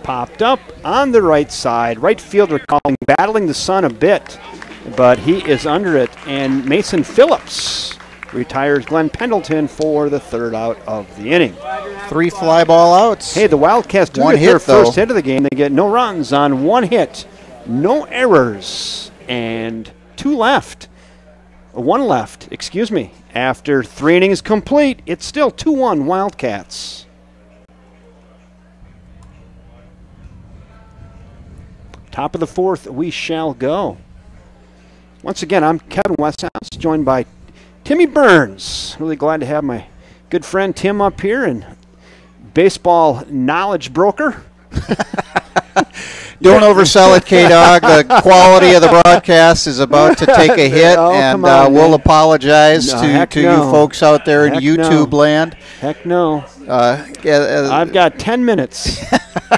Popped up on the right side. Right fielder calling, battling the sun a bit, but he is under it. And Mason Phillips retires Glenn Pendleton for the 3rd out of the inning. 3 fly ball outs. Hey, the Wildcats do get their first hit of the game. They get no runs on 1 hit, no errors, and 2 left. 1 left, excuse me. After 3 innings complete, it's still 2-1 Wildcats. Top of the 4th, we shall go. Once again, I'm Kevin Westhouse, joined by Timmy Burns. Really glad to have my good friend Tim up here, and baseball knowledge broker. Don't oversell it, K-Dog. The quality of the broadcast is about to take a hit, and we'll apologize to you folks out there in YouTube land. Heck no. I've got 10 minutes.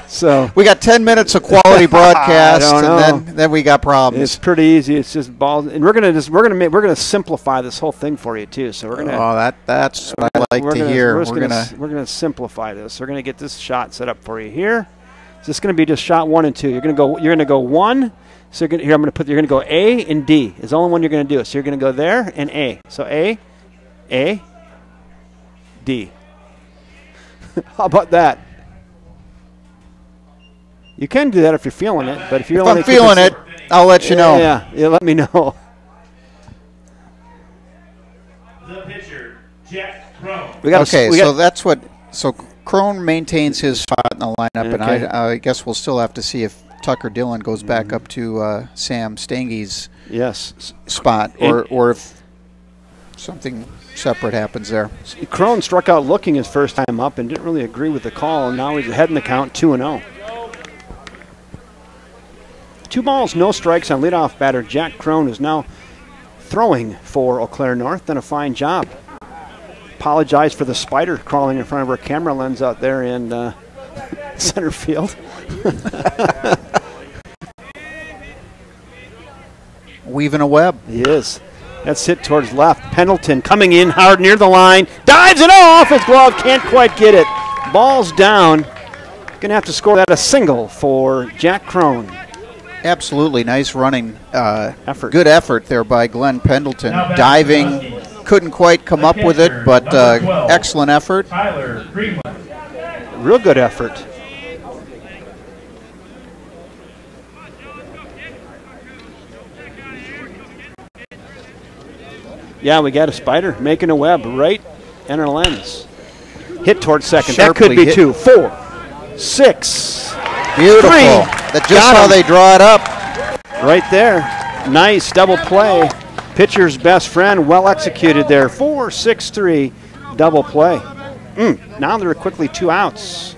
So we got 10 minutes of quality broadcast, and then we got problems. It's pretty easy. It's just balls, and we're gonna simplify this whole thing for you too. So we're gonna. Oh, that's what I like to hear. We're gonna simplify this. We're gonna get this shot set up for you here. So it's going to be just shot 1 and 2. You're going to go 1. So you're going to go A and D. Is the only one you're going to do. So you're going to go there and A. So A, D. How about that? You can do that if you're feeling it, but if I'm feeling it, I'll let you know. Yeah, let me know. The pitcher, Jack Crone. So that's what. So Crone maintains his spot in the lineup, and I guess we'll still have to see if Tucker Dillon goes back up to Sam Stange's spot, or if something separate happens there. Crone struck out looking his first time up and didn't really agree with the call, and now he's ahead in the count 2-0. 2 balls, no strikes on leadoff batter Jack Crone, is now throwing for Eau Claire North. Done a fine job. Apologize for the spider crawling in front of our camera lens out there in center field. Weaving a web. He is. That's hit towards left. Pendleton coming in hard near the line. Dives it off. His glove can't quite get it. Ball's down. Going to have to score that a single for Jack Crone. Absolutely nice running effort. Good effort there by Glenn Pendleton. Diving. Couldn't quite come up with it, but 12, excellent effort. Real good effort. Yeah, we got a spider making a web right in our lens. Hit towards second. Sharply that could be hit. 2, 4, 6. Beautiful. 3. That's just how they draw it up. Right there. Nice double play. Pitcher's best friend, well executed there. 4-6-3, double play. Now there are quickly 2 outs.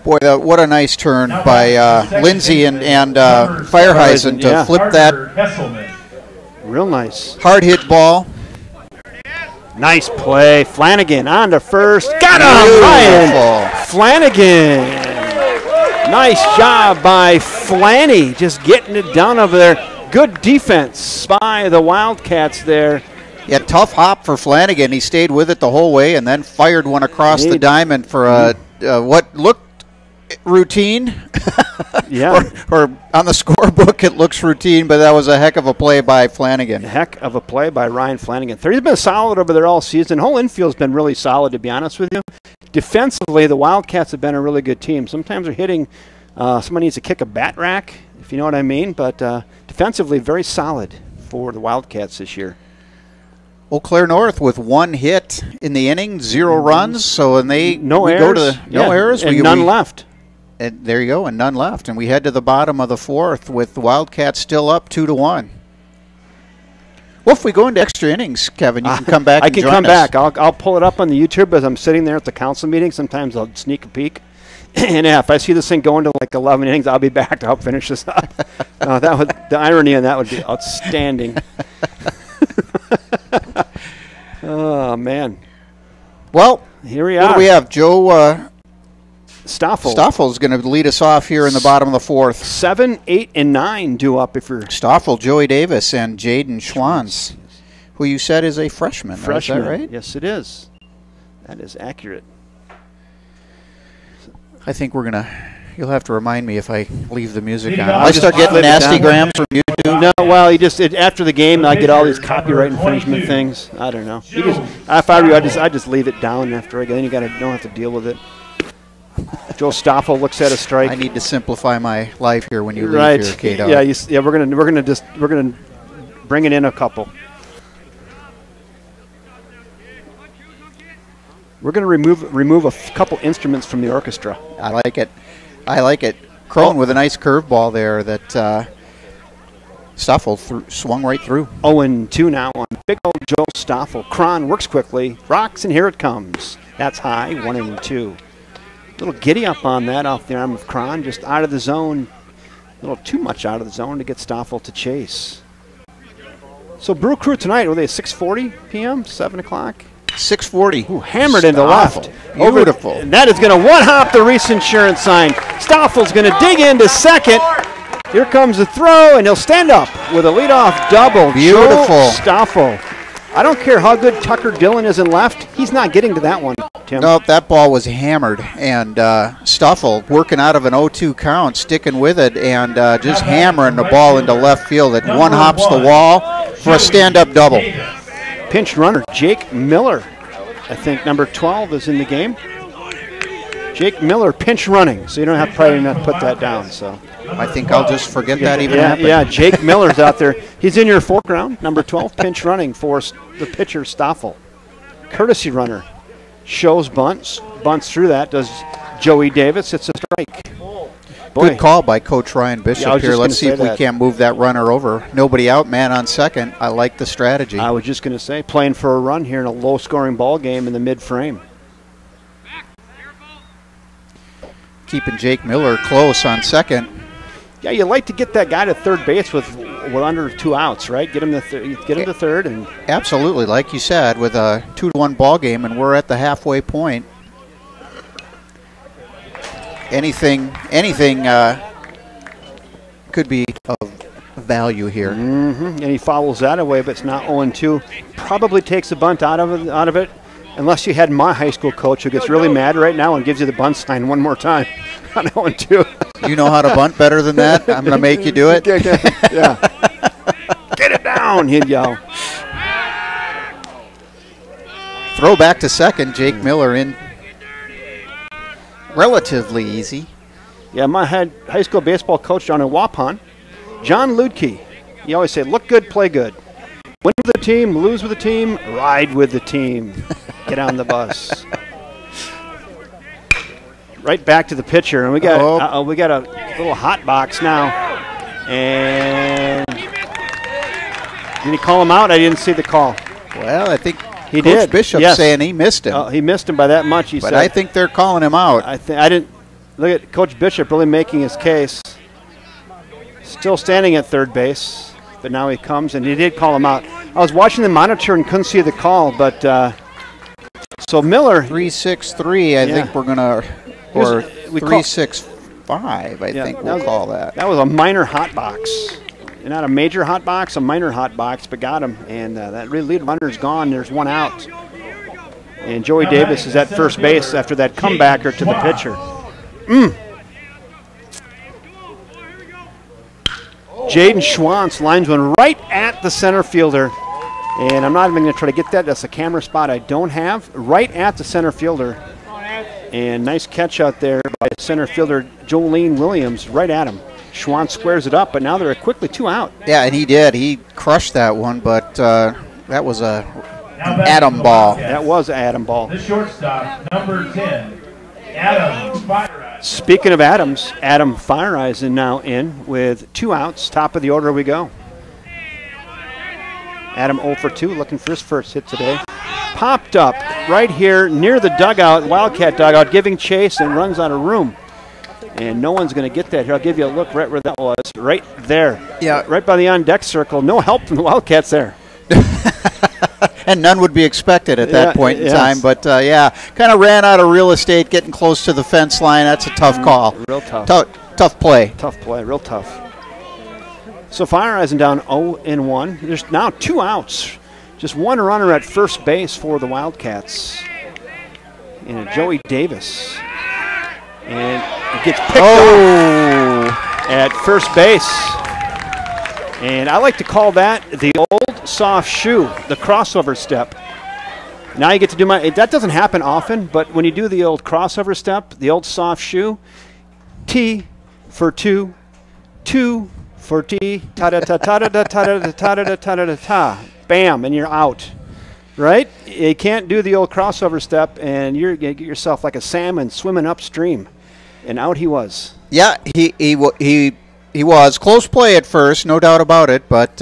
Boy, what a nice turn by Lindsay and Fireheisen to flip that. Real nice. Hard hit ball. Nice play. Flanagan on to first. Got him! Ryan Flanagan. Nice job by Flanny, just getting it down over there. Good defense by the Wildcats there. Yeah, tough hop for Flanagan. He stayed with it the whole way and then fired one across the diamond for what looked routine. Yeah. or on the scorebook, it looks routine, but that was a heck of a play by Flanagan. A heck of a play by Ryan Flanagan. He's been solid over there all season. Whole infield's been really solid, to be honest with you. Defensively, the Wildcats have been a really good team. Sometimes they're hitting, somebody needs to kick a bat rack, if you know what I mean, but defensively, very solid for the Wildcats this year. Eau Claire North with 1 hit in the inning, 0 runs. So and they no errors, go to no errors, and none left. And there you go, and none left. And we head to the bottom of the 4th with the Wildcats still up 2-1. Well, if we go into extra innings, Kevin, you can come back. I can come back. I'll pull it up on the YouTube as I'm sitting there at the council meeting. Sometimes I'll sneak a peek. And if I see this thing going to like 11 innings, I'll be back to help finish this up. The irony on that would be outstanding. Oh, man. Well, here we are. What do we have? Joe Stoffel. Stoffel's going to lead us off here in the bottom of the 4th. 7, 8, and 9 due up if you're... Stoffel, Joey Davis, and Jaden Schwanz, who you said is a freshman. Freshman. Is that right? Yes, it is. That is accurate. I think we're going to... You'll have to remind me if I leave the music on. I I start getting nasty grams from YouTube. No, well, after the game, I get all these copyright infringement things. I don't know. If I were you, I just leave it down after I get. Then you don't have to deal with it. Joe Stoffel looks at a strike. I need to simplify my life here when you leave here, K-Dog. Yeah, we're gonna bring it in a couple. We're gonna remove a couple instruments from the orchestra. I like it. Crone with a nice curveball there that Stoffel swung right through. 0-2 now on big old Joe Stoffel. Cron works quickly, rocks, and here it comes. That's high, 1-2. A little giddy up on that off the arm of Cron, just out of the zone. A little too much out of the zone to get Stoffel to chase. So Brew Crew tonight, were they 6:40 p.m., 7 o'clock? 6:40. Ooh, hammered into left. Beautiful. And that is going to one-hop the Reese Insurance sign. Stoffel's going to dig into second. Here comes the throw, and he'll stand up with a leadoff double. Beautiful. Joe Stoffel. I don't care how good Tucker Dillon is in left. He's not getting to that one, Tim. Nope, that ball was hammered. And Stoffel working out of an 0-2 count, sticking with it, and just hammering the ball into left field. It one-hops the wall for a stand-up double. Pinch runner, Jake Miller. I think number 12 is in the game. Jake Miller pinch running, so you don't have to probably not put that down. So I think I'll just forget that even happened. Yeah, Jake Miller's out there. He's in your foreground, number 12, pinch running for the pitcher Stoffel. Courtesy runner, shows bunts through that, does Joey Davis. It's a strike. Boy. Good call by Coach Ryan Bishop here. Let's see if we can't move that runner over. Nobody out, man on second. I like the strategy. I was just going to say, playing for a run here in a low-scoring ball game in the mid-frame. Keeping Jake Miller close on second. Yeah, you like to get that guy to third base with under 2 outs, right? Get him to third, and absolutely, like you said, with a 2-1 ball game, and we're at the halfway point. Anything could be of value here. And he follows that away, but it's not 0-2. Probably takes a bunt out of it, unless you had my high school coach who gets really mad right now and gives you the bunt sign one more time on 0-2. You know how to bunt better than that? I'm going to make you do it. Yeah. Get it down, he'd yell. Throw back to second, Jake Miller in. Relatively easy. Yeah, my high school baseball coach down in Waupun, John Ludke, he always said, look good, play good. Win with the team, lose with the team, ride with the team. Get on the bus. Right back to the pitcher, and we got a little hot box now. And did he call him out? I didn't see the call. Well, I think he Coach did. Bishop's saying he missed him. He missed him by that much. He said. But I think they're calling him out. I didn't look at Coach Bishop really making his case. Still standing at third base, but now he comes and he did call him out. I was watching the monitor and couldn't see the call, but so Miller 3-6-3. I think we're gonna or 3-6-5. I think we'll call that. That was a minor hot box. Not a major hot box, a minor hot box, but got him. And that lead runner's gone. There's one out. And Joey Davis is at first base after that comebacker to the pitcher. Jaden Schwantz lines one right at the center fielder. And I'm not even going to try to get that. That's a camera spot I don't have. Right at the center fielder. And nice catch out there by center fielder Jolene Williams, right at him. Schwantz squares it up, but now they're quickly 2 out. Yeah, and he did. He crushed that one, but that was an Adam ball. That was an Adam ball. The shortstop, number 10, Adam Fireeisen. Speaking of Adams, Adam Fireeisen now in with 2 outs. Top of the order we go. Adam 0 for 2, looking for his first hit today. Popped up right here near the dugout, Wildcat dugout, giving chase and runs out of room. And no one's going to get that here. I'll give you a look right where that was, right there. Yeah. Right by the on-deck circle. No help from the Wildcats there. And none would be expected at that point in time. But, yeah, kind of ran out of real estate, getting close to the fence line. That's a tough call. Real tough. Tough play. Tough play, real tough. So Fireeisen down 0-1. There's now 2 outs. Just one runner at first base for the Wildcats. And Joey Davis. And it gets picked up at first base. And I like to call that the old soft shoe, the crossover step. Now you get to do that doesn't happen often, but when you do the old crossover step, the old soft shoe, T for 2, 2 for T, ta-da-ta-ta-da-ta-ta-da-ta-ta-da-ta-ta-ta. Bam, and you're out. Right? You can't do the old crossover step, and you're going to get yourself like a salmon swimming upstream. And out he was. Yeah, he was. Close play at first, no doubt about it, but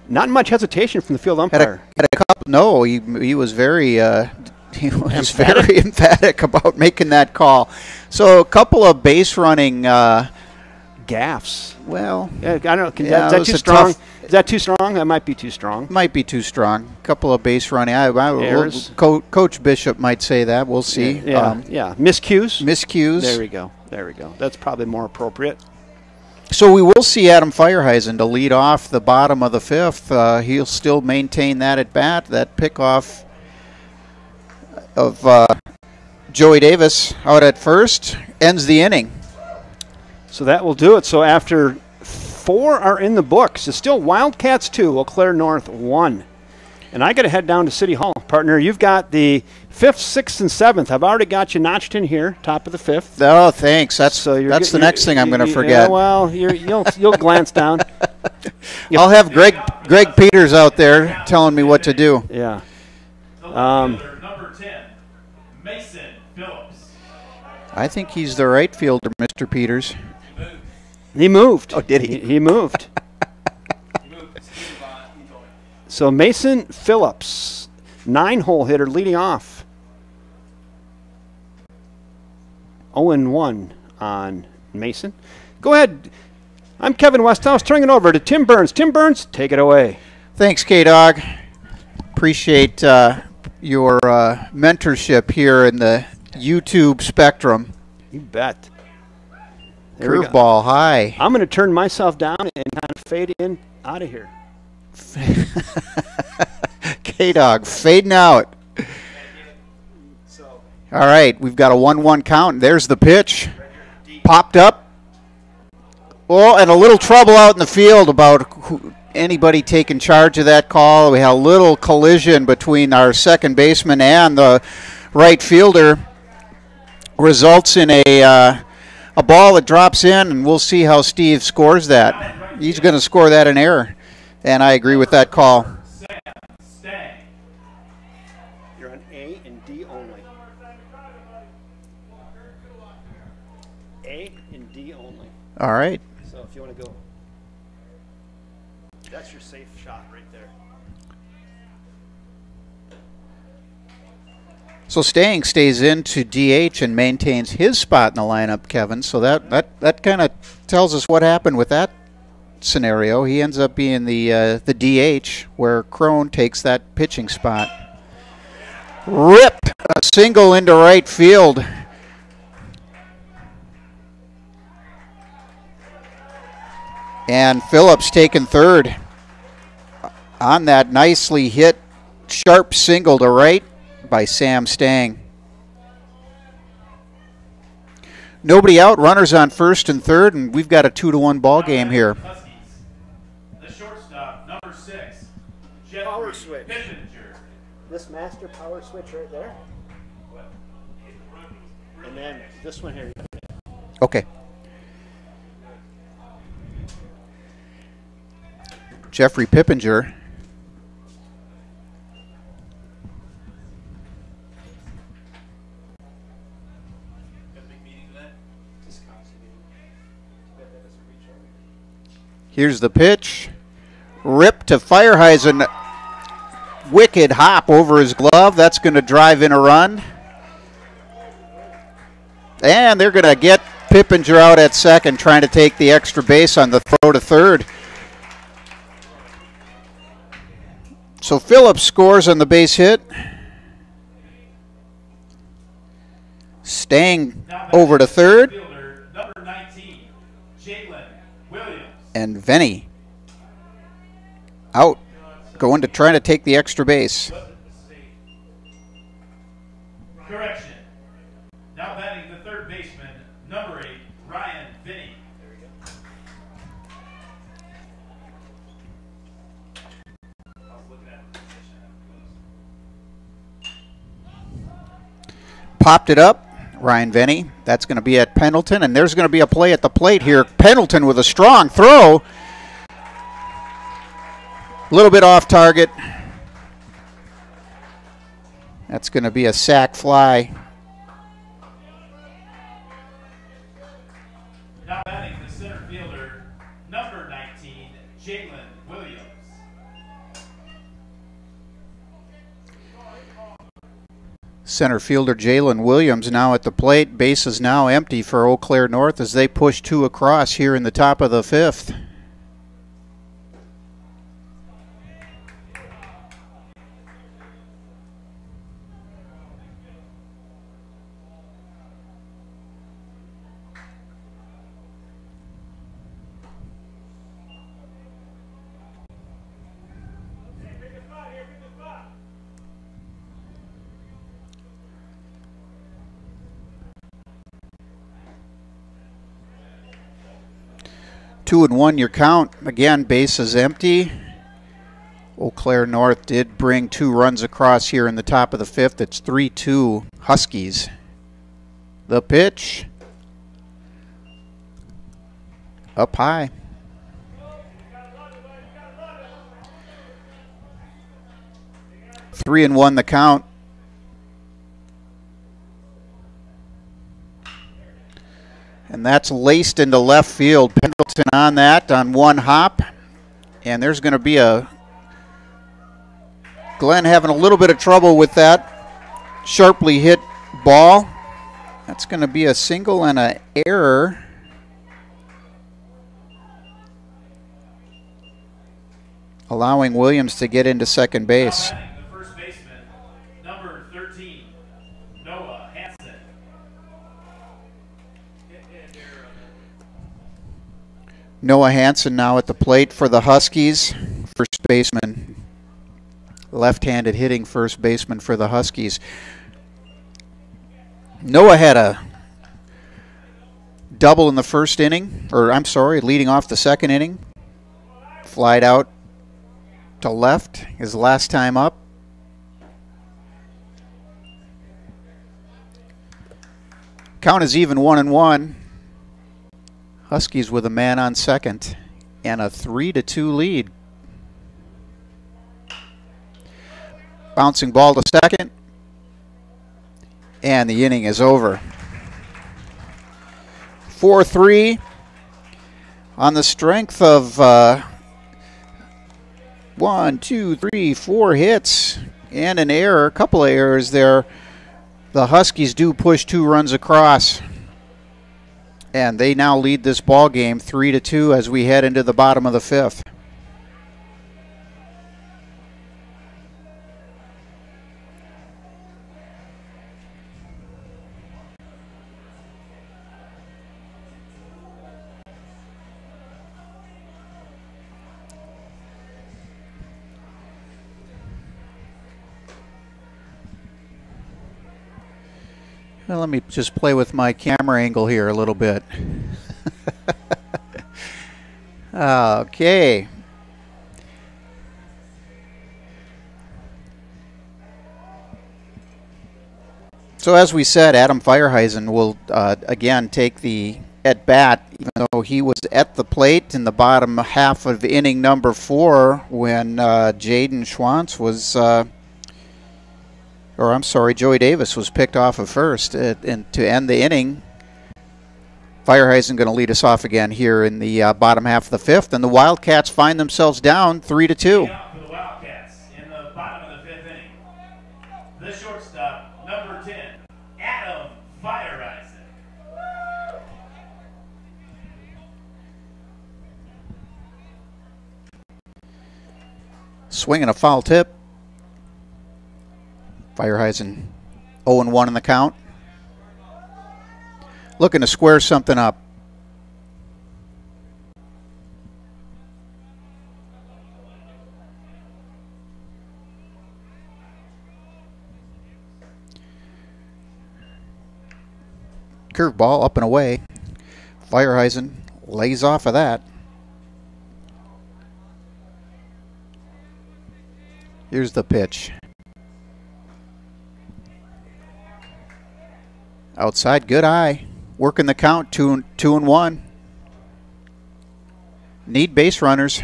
not much hesitation from the field umpire. Had a couple. No, he was very very emphatic about making that call. So a couple of base running gaffes. Well, yeah, I don't know. Is that too strong? Is that too strong? That might be too strong. Might be too strong. A couple of base running. Errors. Coach Bishop might say that. We'll see. Yeah. Miscues. Miscues. There we go. That's probably more appropriate. So we will see Adam Fireeisen to lead off the bottom of the 5th. He'll still maintain that at bat. That pickoff of Joey Davis out at first ends the inning. So that will do it. So after 4 are in the books, it's still Wildcats 2, Eau Claire North 1. And I got to head down to City Hall. Partner, you've got the 5th, 6th, and 7th. I've already got you notched in here, top of the 5th. Oh, thanks. That's the next thing I'm going to forget. Yeah, well, you'll glance down. I'll have Greg Peters out there telling me what to do. Yeah. Number 10, Mason Phillips. I think he's the right fielder, Mr. Peters. He moved. Oh, did he? He moved. So Mason Phillips, 9-hole hitter, leading off. 0-1 on Mason. Go ahead. I'm Kevin Westhouse, turning it over to Tim Burns. Tim Burns, take it away. Thanks, K-Dog. Appreciate your mentorship here in the YouTube spectrum. You bet. Curveball high. I'm going to turn myself down and kind of fade in out of here. K-Dog fading out. All right, we've got a 1-1 count. There's the pitch. Popped up. Oh, and a little trouble out in the field about anybody taking charge of that call. We had a little collision between our second baseman and the right fielder. Results in a ball that drops in, and we'll see how Steve scores that. He's going to score that in error, and I agree with that call. You're on A and D only. A and D only. All right. So if you want to go, that's your safe shot right there. So Stang stays into DH and maintains his spot in the lineup, Kevin. So that kind of tells us what happened with that scenario. He ends up being the DH, where Crone takes that pitching spot. Rip! A single into right field. And Phillips taking third on that nicely hit sharp single to right by Sam Stang. Nobody out, runners on first and third, and we've got a 2-1 ball game here. Huskies. The shortstop, number 6, Power switch. Pippinger. This master power switch right there. And then this one here. Okay. Jeffrey Pippinger. Here's the pitch. Rip to Fireheisen. Wicked hop over his glove. That's going to drive in a run. And they're going to get Pippinger out at second, trying to take the extra base on the throw to third. So Phillips scores on the base hit. Staying over to third. Number 19, Jalen Williams. And Venny out, going to try to take the extra base. Correction. Now batting the third baseman, number 8, Ryan Vinny. Popped it up. Ryan Venny. That's going to be at Pendleton, and there's going to be a play at the plate here. Pendleton with a strong throw. A little bit off target. That's going to be a sac fly. Now batting the center fielder, number 19, Jalen Williams. Center fielder Jalen Williams now at the plate. Base is now empty for Eau Claire North as they push 2 across here in the top of the 5th. Two and one your count. Again, base is empty. Eau Claire North did bring 2 runs across here in the top of the 5th. It's 3-2 Huskies. The pitch. Up high. Three and one the count. And that's laced into left field. Pendleton on that on one hop. And there's going to be a Glenn having a little bit of trouble with that sharply hit ball. That's going to be a single and an error. Allowing Williams to get into second base. The first baseman, number 13, Noah Hansen. Noah Hansen now at the plate for the Huskies. First baseman. Left-handed hitting first baseman for the Huskies. Noah had a double in the first inning, or I'm sorry, leading off the second inning. Flied out to left his last time up. Count is even 1-1. Huskies with a man on second and a 3-2 lead. Bouncing ball to second. And the inning is over. 4-3 on the strength of 1, 2, 3, 4 hits and an error, a couple of errors there. The Huskies do push 2 runs across. And they now lead this ball game 3-2 as we head into the bottom of the 5th. Well, let me just play with my camera angle here a little bit. Okay. So as we said, Adam Feierheisen will again take the at bat, even though he was at the plate in the bottom half of inning number 4 when Jaden Schwantz was, Joey Davis was picked off of first. And to end the inning, Feierheisen going to lead us off again here in the bottom half of the 5th, and the Wildcats find themselves down 3-2. For the Wildcats in the bottom of the 5th inning, the shortstop, number 10, Adam Feierheisen. Swinging a foul tip. Feierheisen 0-1 in the count. Looking to square something up. Curveball up and away. Feierheisen lays off of that. Here's the pitch. Outside, good eye. Working the count, 2-1. Need base runners.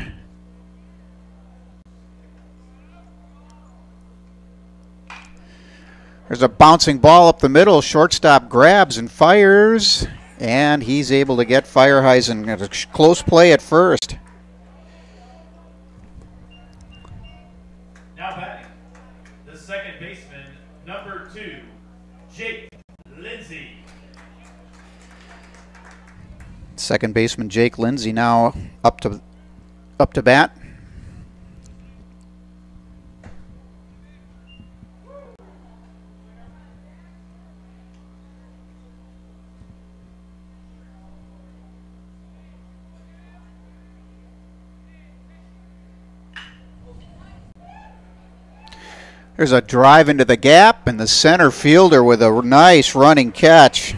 There's a bouncing ball up the middle. Shortstop grabs and fires. And he's able to get Feierheisen at a close play at first. Now batting, the second baseman, number 2, Jake Lindsay. Second baseman Jake Lindsay now up to bat. There's a drive into the gap, and the center fielder with a nice running catch.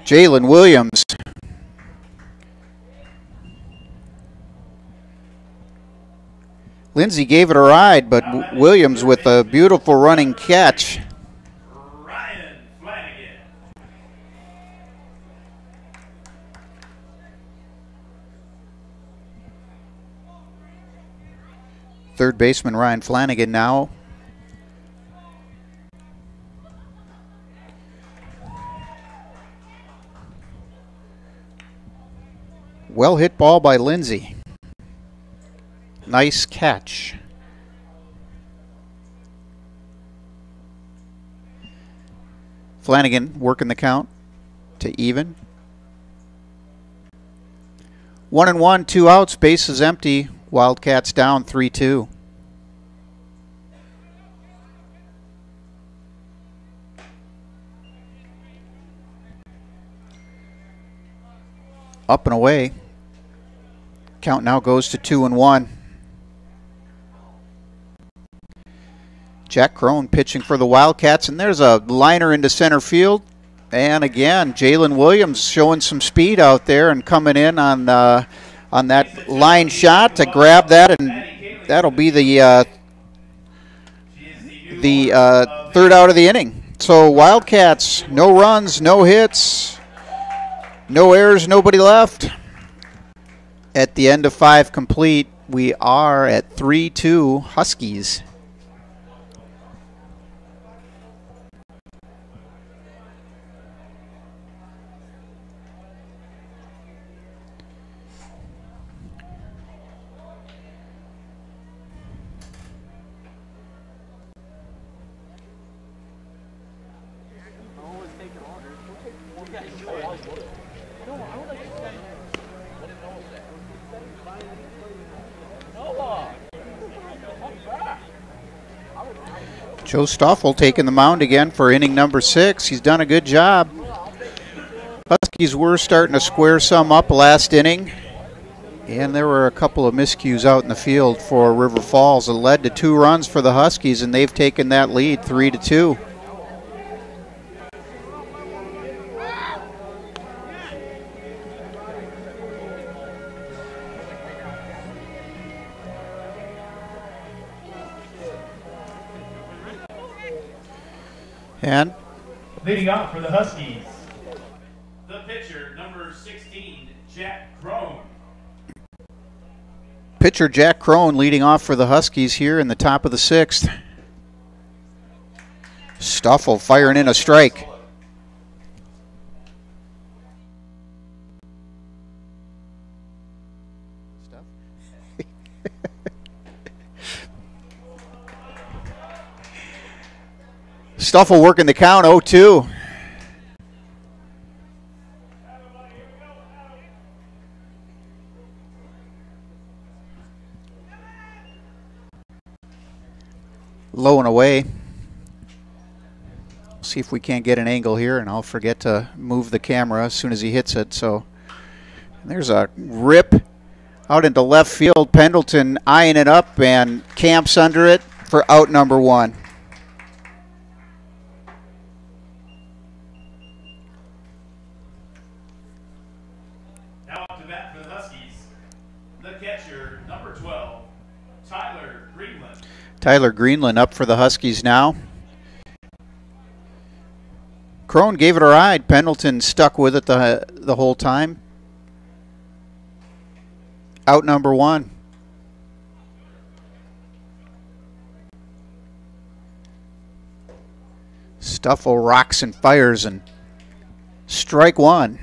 Jalen Williams. Lindsay gave it a ride, but Williams with a beautiful running catch. Ryan Flanagan. Third baseman Ryan Flanagan now. Well hit ball by Lindsay. Nice catch. Flanagan working the count to even. 1-1, 2 outs, bases empty. Wildcats down 3-2. Up and away. Count now goes to 2-1. Jack Crone pitching for the Wildcats, and there's a liner into center field. And again, Jalen Williams showing some speed out there and coming in on that line shot to grab that, and that'll be the third out of the inning. So Wildcats, no runs, no hits, no errors, nobody left. At the end of 5 complete, we are at 3-2 Huskies. Joe Stoffel taking the mound again for inning number 6. He's done a good job. Huskies were starting to square some up last inning, and there were a couple of miscues out in the field for River Falls that led to 2 runs for the Huskies, and they've taken that lead 3-2. And leading off for the Huskies, the pitcher, number 16, Jack Crone. Pitcher Jack Crone leading off for the Huskies here in the top of the 6th. Stoffel firing in a strike. Stoffel working the count, 0-2. Low and away. See if we can't get an angle here, and I'll forget to move the camera as soon as he hits it. So there's a rip out into left field. Pendleton eyeing it up and camps under it for out number 1. Now up to bat for the Huskies, the catcher, number 12, Tyler Greenland. Tyler Greenland up for the Huskies now. Crone gave it a ride. Pendleton stuck with it the whole time. Out number 1. Stoffel rocks and fires, and strike 1.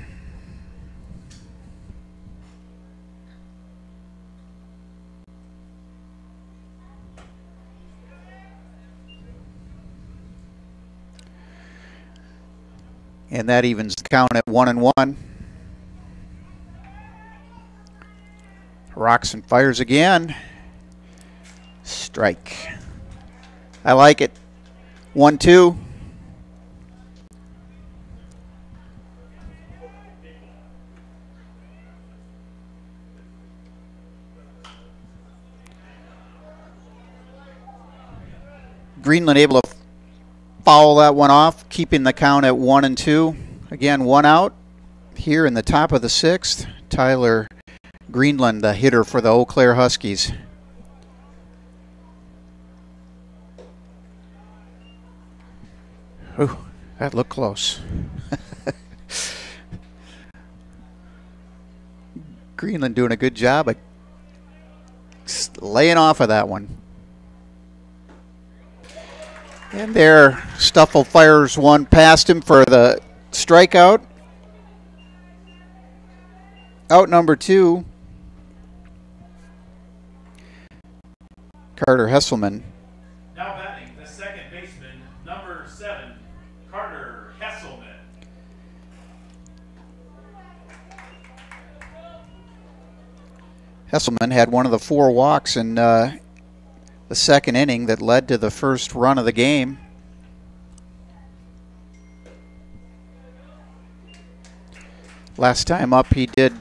And that evens the count at 1-1. Rocks and fires again. Strike. I like it. 1-2. Greenland able to foul that one off, keeping the count at 1-2. Again, 1 out here in the top of the 6th. Tyler Greenland, the hitter for the Eau Claire Huskies. Ooh, that looked close. Greenland doing a good job of laying off of that one. And there, Stoffel fires one past him for the strikeout. Out number 2. Carter Hesselman. Now batting the second baseman, number 7, Carter Hesselman. Hesselman had one of the 4 walks in the second inning that led to the first run of the game. Last time up, he did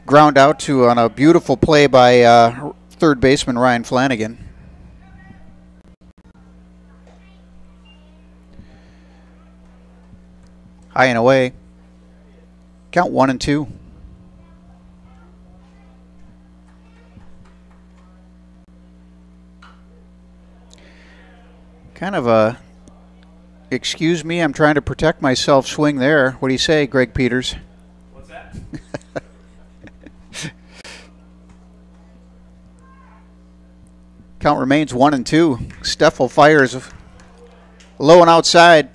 ground out to on a beautiful play by third baseman Ryan Flanagan. High and away. Count 1-2. Kind of a, excuse me, I'm trying to protect myself swing there. What do you say, Greg Peters? What's that? Count remains 1-2. Stoffel fires low and outside.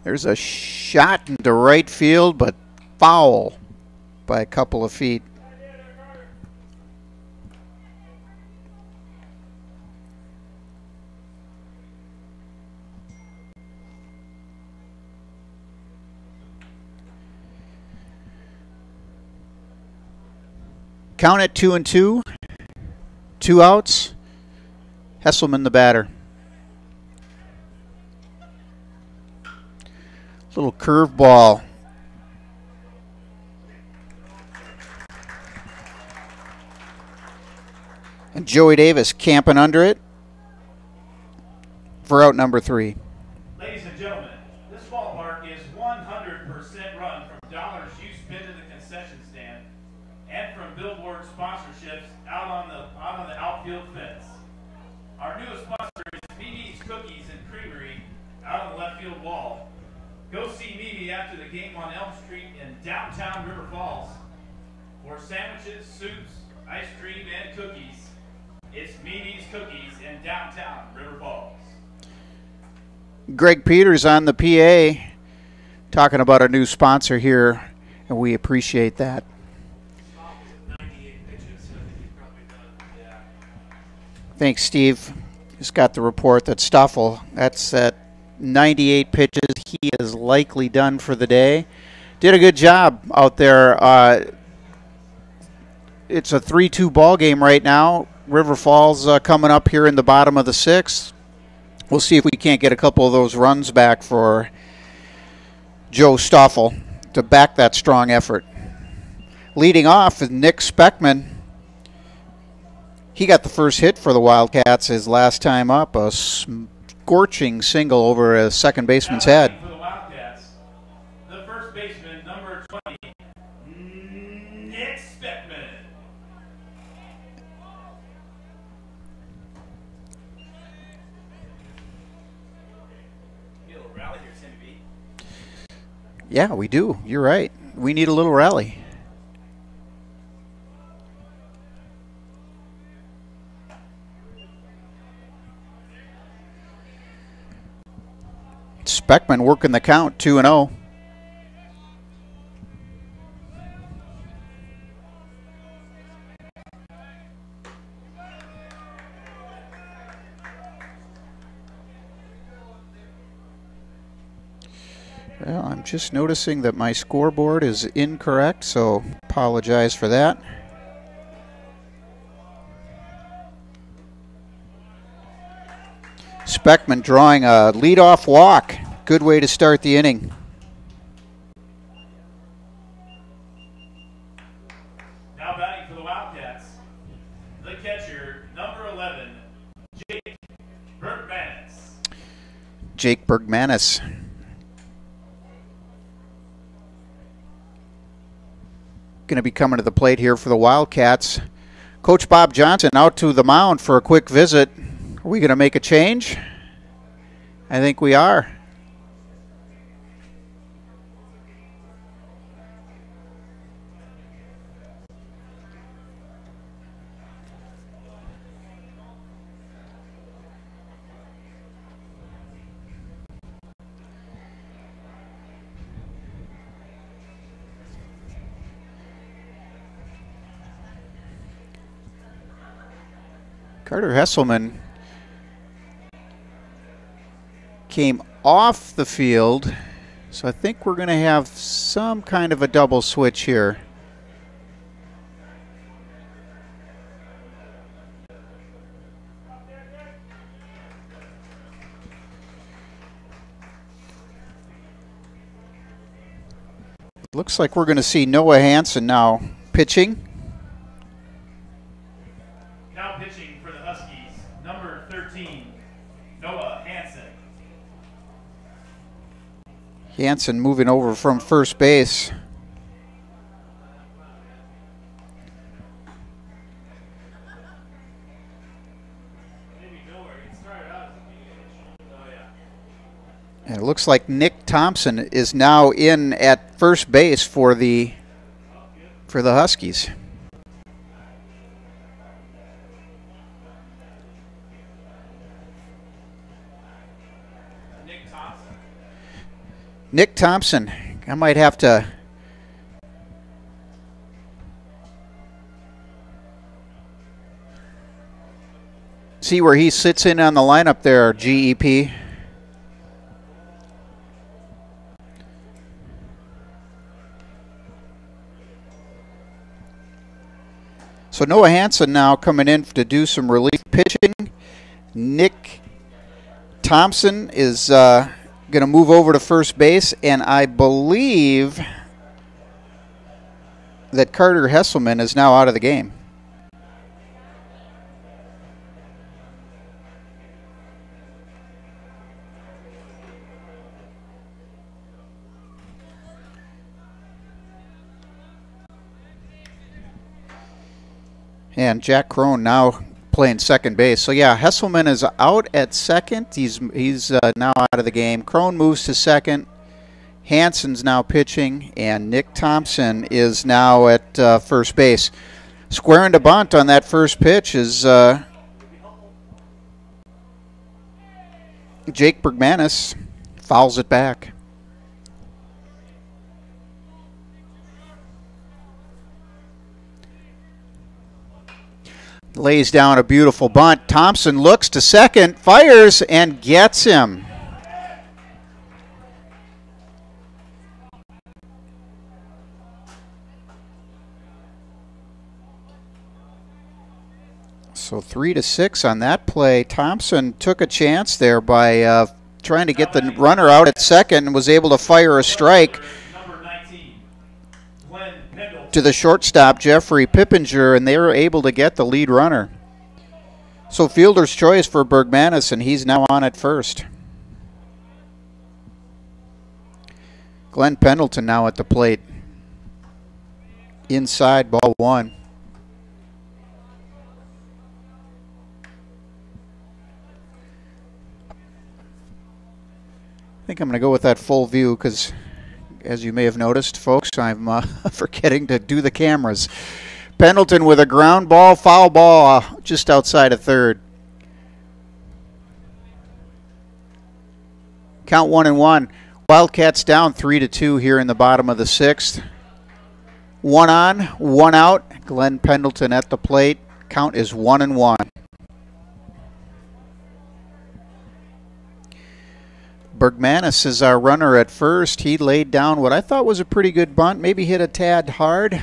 There's a shot into right field, but foul by a couple of feet. Count at 2-2. 2 outs. Hesselman the batter. Little curveball. And Joey Davis camping under it for out number 3. Ladies and gentlemen, This ballpark is 100% run from dollars you spend at the concession stand and from billboard sponsorships out on the outfield fence. Our newest sponsor is Mimi's Cookies and Creamery out on the left field wall. Go see Mimi after the game on Elm Street in downtown River Falls for sandwiches, soups, ice cream, and cookies. It's Mimi's Cookies in downtown River Falls. Greg Peters on the PA talking about our new sponsor here, and we appreciate that. Thanks, Steve. Just got the report that Stoffel, that's at 98 pitches. He is likely done for the day. Did a good job out there. It's a 3-2 ball game right now. River Falls coming up here in the bottom of the sixth. We'll see if we can't get a couple of those runs back for Joe Stoffel to back that strong effort. Leading off is Nick Speckman. He got the first hit for the Wildcats his last time up, a scorching single over a second baseman's head. For the Wildcats, the first baseman, number 20, Nick Speckman. Get a little rally here, Timmy B. Yeah, we do. You're right. We need a little rally. Speckman working the count, 2-0. Well, I'm just noticing that my scoreboard is incorrect, so apologize for that. Speckman drawing a leadoff walk. Good way to start the inning. Now batting for the Wildcats, the catcher, number 11, Jake Bergmanis. Jake Bergmanis. Going to be coming to the plate here for the Wildcats. Coach Bob Johnson out to the mound for a quick visit. Are we going to make a change? I think we are. Carter Hesselman came off the field, so I think we're going to have some kind of a double switch here. Looks like we're going to see Noah Hansen now pitching. Now pitching for the Huskies, number 13, Noah Hansen. Hansen moving over from first base. And it looks like Nick Thompson is now in at first base for the Huskies. Nick Thompson. I might have to see where he sits in on the lineup there, GEP. So Noah Hansen now coming in to do some relief pitching. Nick Thompson is going to move over to first base, and I believe that Carter Hesselman is now out of the game. And Jack Crone now playing second base. So yeah, Hesselman is out at second. He's now out of the game. Crone moves to second. Hansen's now pitching, and Nick Thompson is now at first base. Squaring to bunt on that first pitch is Jake Bergmanis. Fouls it back. Lays down a beautiful bunt. Thompson looks to second, fires, and gets him. So 3-6 on that play. Thompson took a chance there by trying to get the runner out at second and was able to fire a strike to the shortstop, Jeffrey Pippinger, and they were able to get the lead runner. So fielder's choice for Bergmanis, and he's now on at first. Glenn Pendleton now at the plate. Inside, ball one. I think I'm going to go with that full view because, as you may have noticed, folks, I'm forgetting to do the cameras. Pendleton with a ground ball, foul ball just outside of third. Count 1-1. Wildcats down 3-2 here in the bottom of the sixth. 1 on, 1 out. Glenn Pendleton at the plate. Count is 1-1. Bergmanis is our runner at first. He laid down what I thought was a pretty good bunt, maybe hit a tad hard.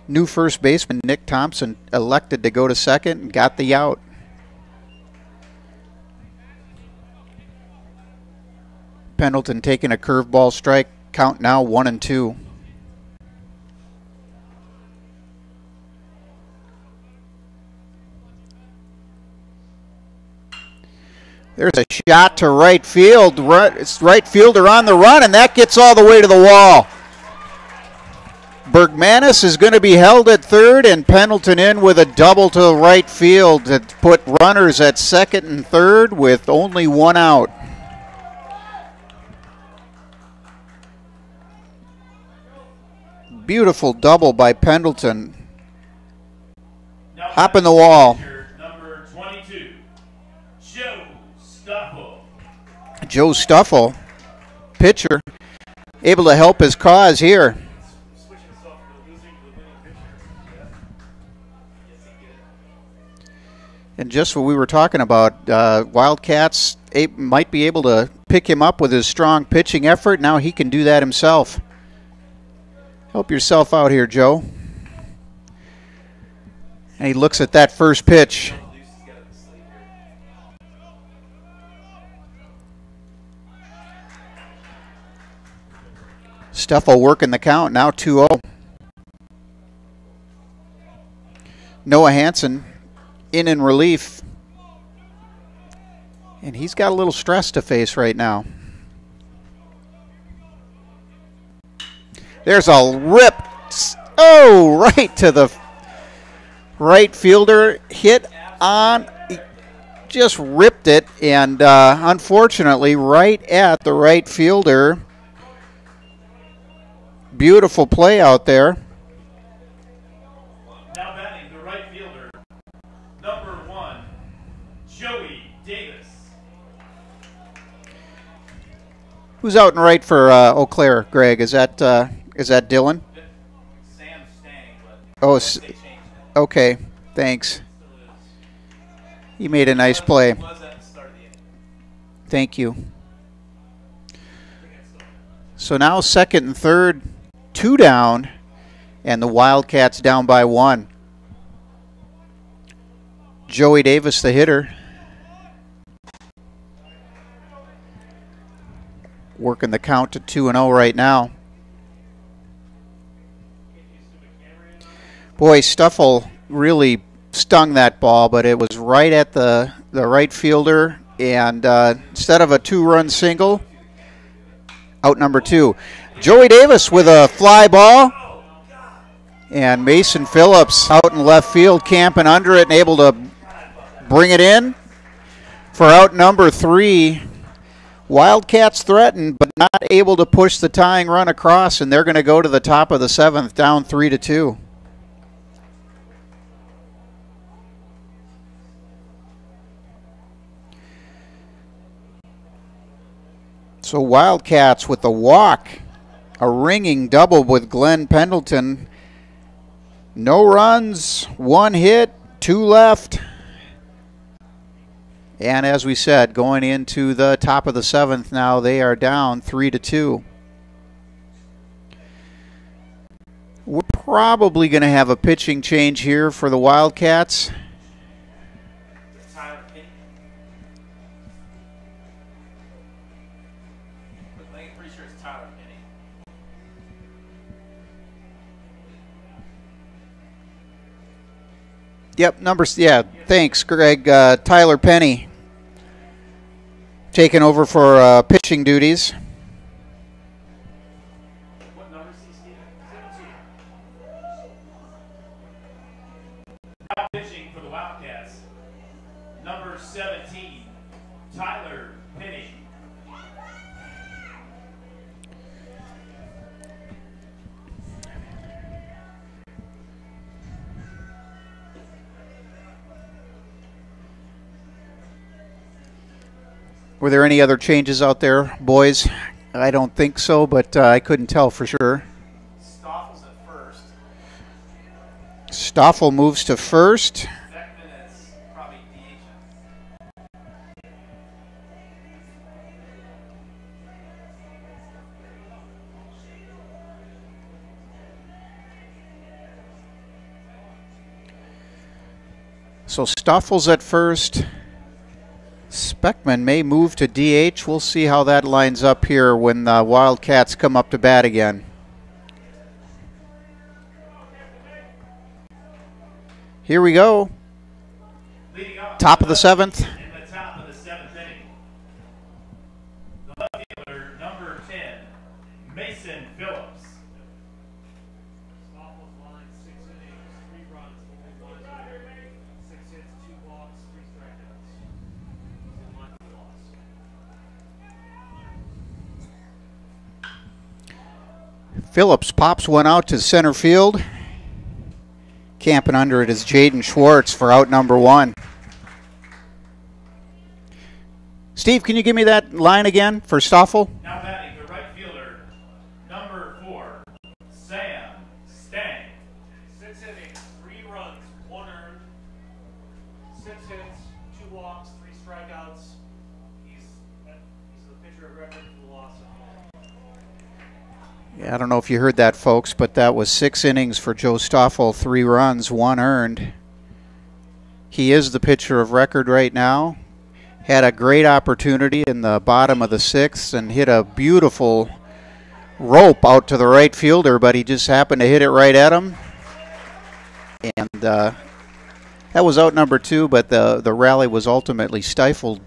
New first baseman Nick Thompson elected to go to second and got the out. Pendleton taking a curveball strike. Count now 1-2. There's a shot to right field. It's right fielder on the run, and that gets all the way to the wall. Bergmanis is going to be held at third, and Pendleton in with a double to right field to put runners at second and third with only 1 out. Beautiful double by Pendleton. Hopping the wall. Number 22, Joe Stuffle, pitcher, able to help his cause here. And just what we were talking about, Wildcats might be able to pick him up with his strong pitching effort. Now he can do that himself. Help yourself out here, Joe. And he looks at that first pitch. Stuffle working the count, now 2-0. Noah Hansen in relief. And he's got a little stress to face right now. There's a rip. Oh, right to the right fielder. Hit on. Just ripped it. And unfortunately, right at the right fielder. Beautiful play out there. Now batting the right fielder, number 1, Joey Davis. Who's out and right for Eau Claire, Greg? Is that Dylan? Sam Stang. Oh, okay. Thanks. He made a nice play. Thank you. So now second and third, 2 down, and the Wildcats down by 1. Joey Davis, the hitter. Working the count to 2-0 right now. Boy, Stuffle really stung that ball, but it was right at the right fielder, and instead of a 2-run single, out number 2. Joey Davis with a fly ball. And Mason Phillips out in left field, camping under it and able to bring it in for out number 3. Wildcats threatened, but not able to push the tying run across, and they're going to go to the top of the 7th, down 3-2. So Wildcats with the walk, a ringing double with Glenn Pendleton. No runs, 1 hit, 2 left. And as we said, going into the top of the 7th now, they are down 3-2. We're probably going to have a pitching change here for the Wildcats. Yep, thanks, Greg. Tyler Penny taking over for pitching duties. What number is he, Steve? 17. Now pitching for the Wildcats, number 17, Tyler Penny. Were there any other changes out there, boys? I don't think so, but I couldn't tell for sure. Stoffel's at first. Stoffel moves to first. Beckman is probably DH. So Stoffel's at first. Speckman may move to DH. We'll see how that lines up here when the Wildcats come up to bat again. Here we go. Top of the 7th. In the top of the 7th inning, the left fielder, number 10, Mason Phillips. Stoffel's line, 6 innings, 3 runs, only 1 hit, 6 hits, 2 walks, 3 strikeouts. He's in line for loss. Phillips pops one out to center field. Camping under it is Jaden Schwartz for out number 1. Steve, can you give me that line again for Stoffel? Now batting the right fielder, number 4, Sam Stang. 6 innings, 3 runs, 1 earned, 6 hits, 2 walks, 3 strikeouts. He's the pitcher of record for the loss of home. Yeah, I don't know if you heard that, folks, but that was 6 innings for Joe Stoffel, 3 runs, 1 earned. He is the pitcher of record right now. Had a great opportunity in the bottom of the 6th and hit a beautiful rope out to the right fielder, but he just happened to hit it right at him. And that was out number 2, but the rally was ultimately stifled.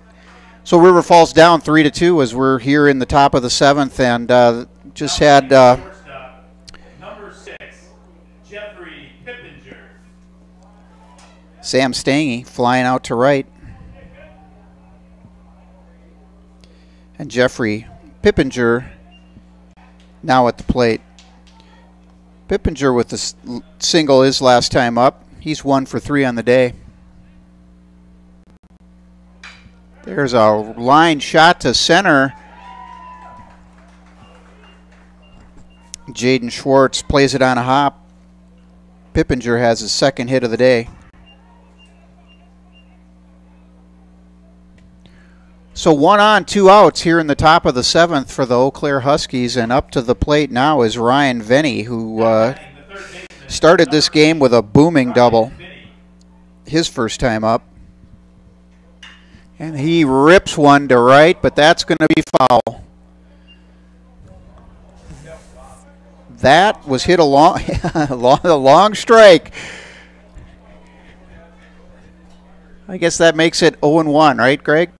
So River Falls down 3-2 as we're here in the top of the 7th, and just had number 6, Jeffrey Pippinger. Sam Stange flying out to right. And Jeffrey Pippinger now at the plate. Pippinger with the single his last time up. He's 1 for 3 on the day. There's a line shot to center. Jaden Schwartz plays it on a hop. Pippinger has his 2nd hit of the day. So 1 on, 2 outs here in the top of the 7th for the Eau Claire Huskies, and up to the plate now is Ryan Venny, who started this game with a booming double, his first time up. And he rips one to right, but that's going to be foul. That was hit a long strike. I guess that makes it 0-1, right, Greg?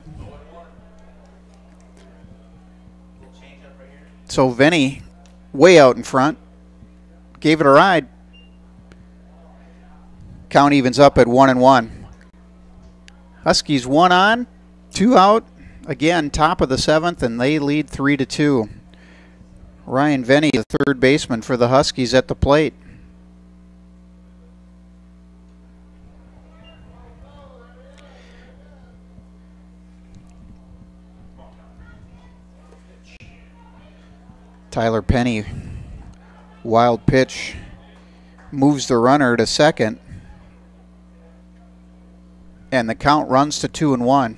So Venny way out in front, gave it a ride. Count evens up at 1-1. Huskies 1 on, 2 out. Again, top of the 7th, and they lead 3-2. Ryan Venny, the third baseman for the Huskies, at the plate. Tyler Penny, wild pitch, moves the runner to second, and the count runs to 2-1.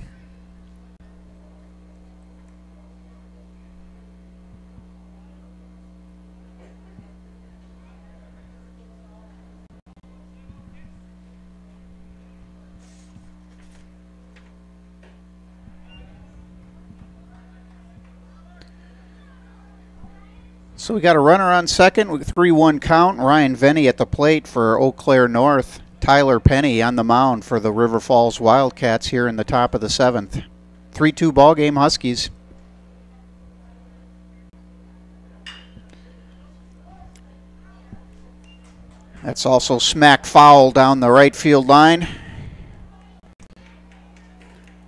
So we got a runner on second with 3-1 count. Ryan Venny at the plate for Eau Claire North. Tyler Penny on the mound for the River Falls Wildcats here in the top of the 7th. 3-2 ball game, Huskies. That's also smacked foul down the right field line.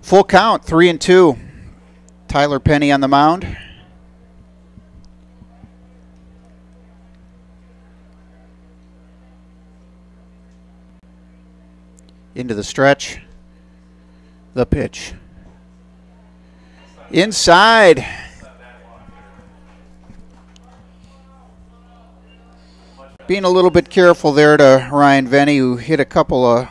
Full count, 3-2. Tyler Penny on the mound. Into the stretch. The pitch. Inside. Being a little bit careful there to Ryan Venny, who hit a couple of...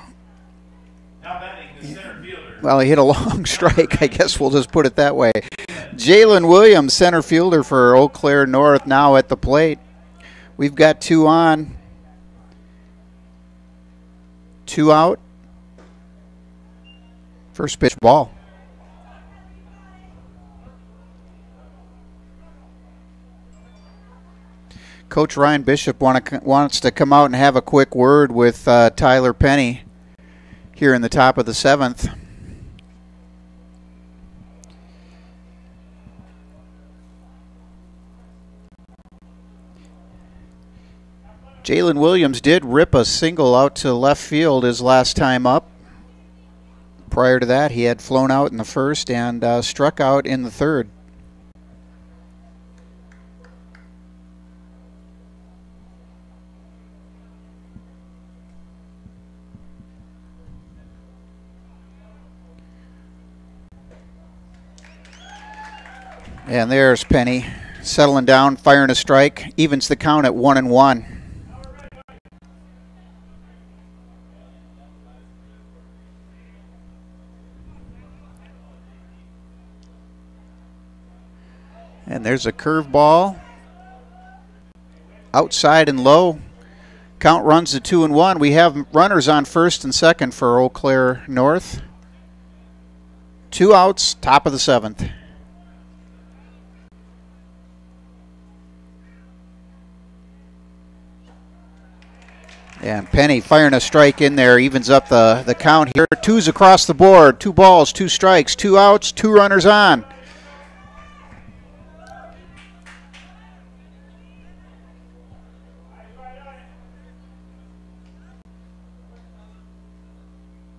Well, he hit a long strike, I guess we'll just put it that way. Jalen Williams, center fielder for Eau Claire North, now at the plate. We've got 2 on. 2 out. First pitch ball. Coach Ryan Bishop wants to come out and have a quick word with Tyler Penny here in the top of the 7th. Jalen Williams did rip a single out to left field his last time up. Prior to that, he had flown out in the first and struck out in the third. And there's Penny settling down, firing a strike, evens the count at 1-1. And there's a curveball. Outside and low. Count runs to 2-1. We have runners on first and second for Eau Claire North. 2 outs, top of the 7th. And Penny firing a strike in there, evens up the count here. 2's across the board. 2 balls, 2 strikes, 2 outs, 2 runners on.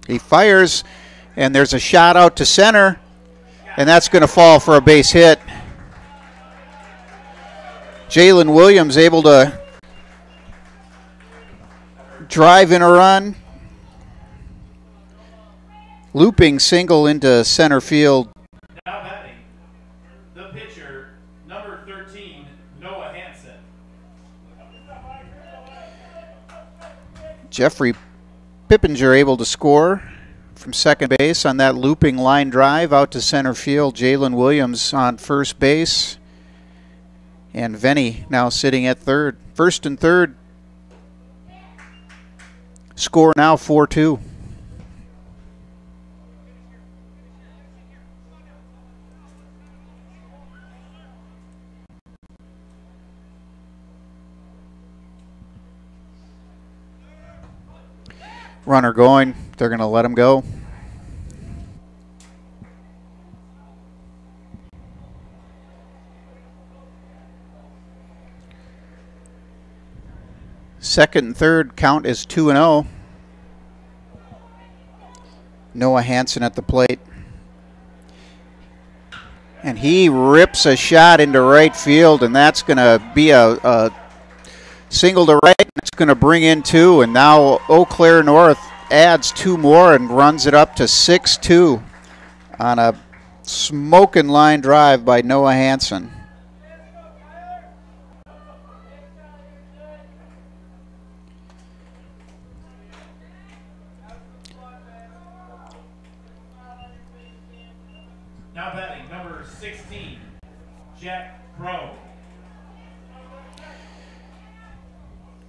He fires, and there's a shot out to center, and that's going to fall for a base hit. Jalen Williams able to drive in a run. Looping single into center field. Now batting, the pitcher, number 13, Noah Hansen. Jeffrey Pippinger able to score from second base on that looping line drive out to center field. Jalen Williams on first base. And Venny now sitting at third. First and third. Score now 4-2. Runner going. They're going to let him go. Second and third count is 2-0. Noah Hansen at the plate. And he rips a shot into right field, and that's going to be a single to right. It's going to bring in 2, and now Eau Claire North adds 2 more and runs it up to 6-2 on a smoking line drive by Noah Hansen. Now batting number 16, Jack Crone.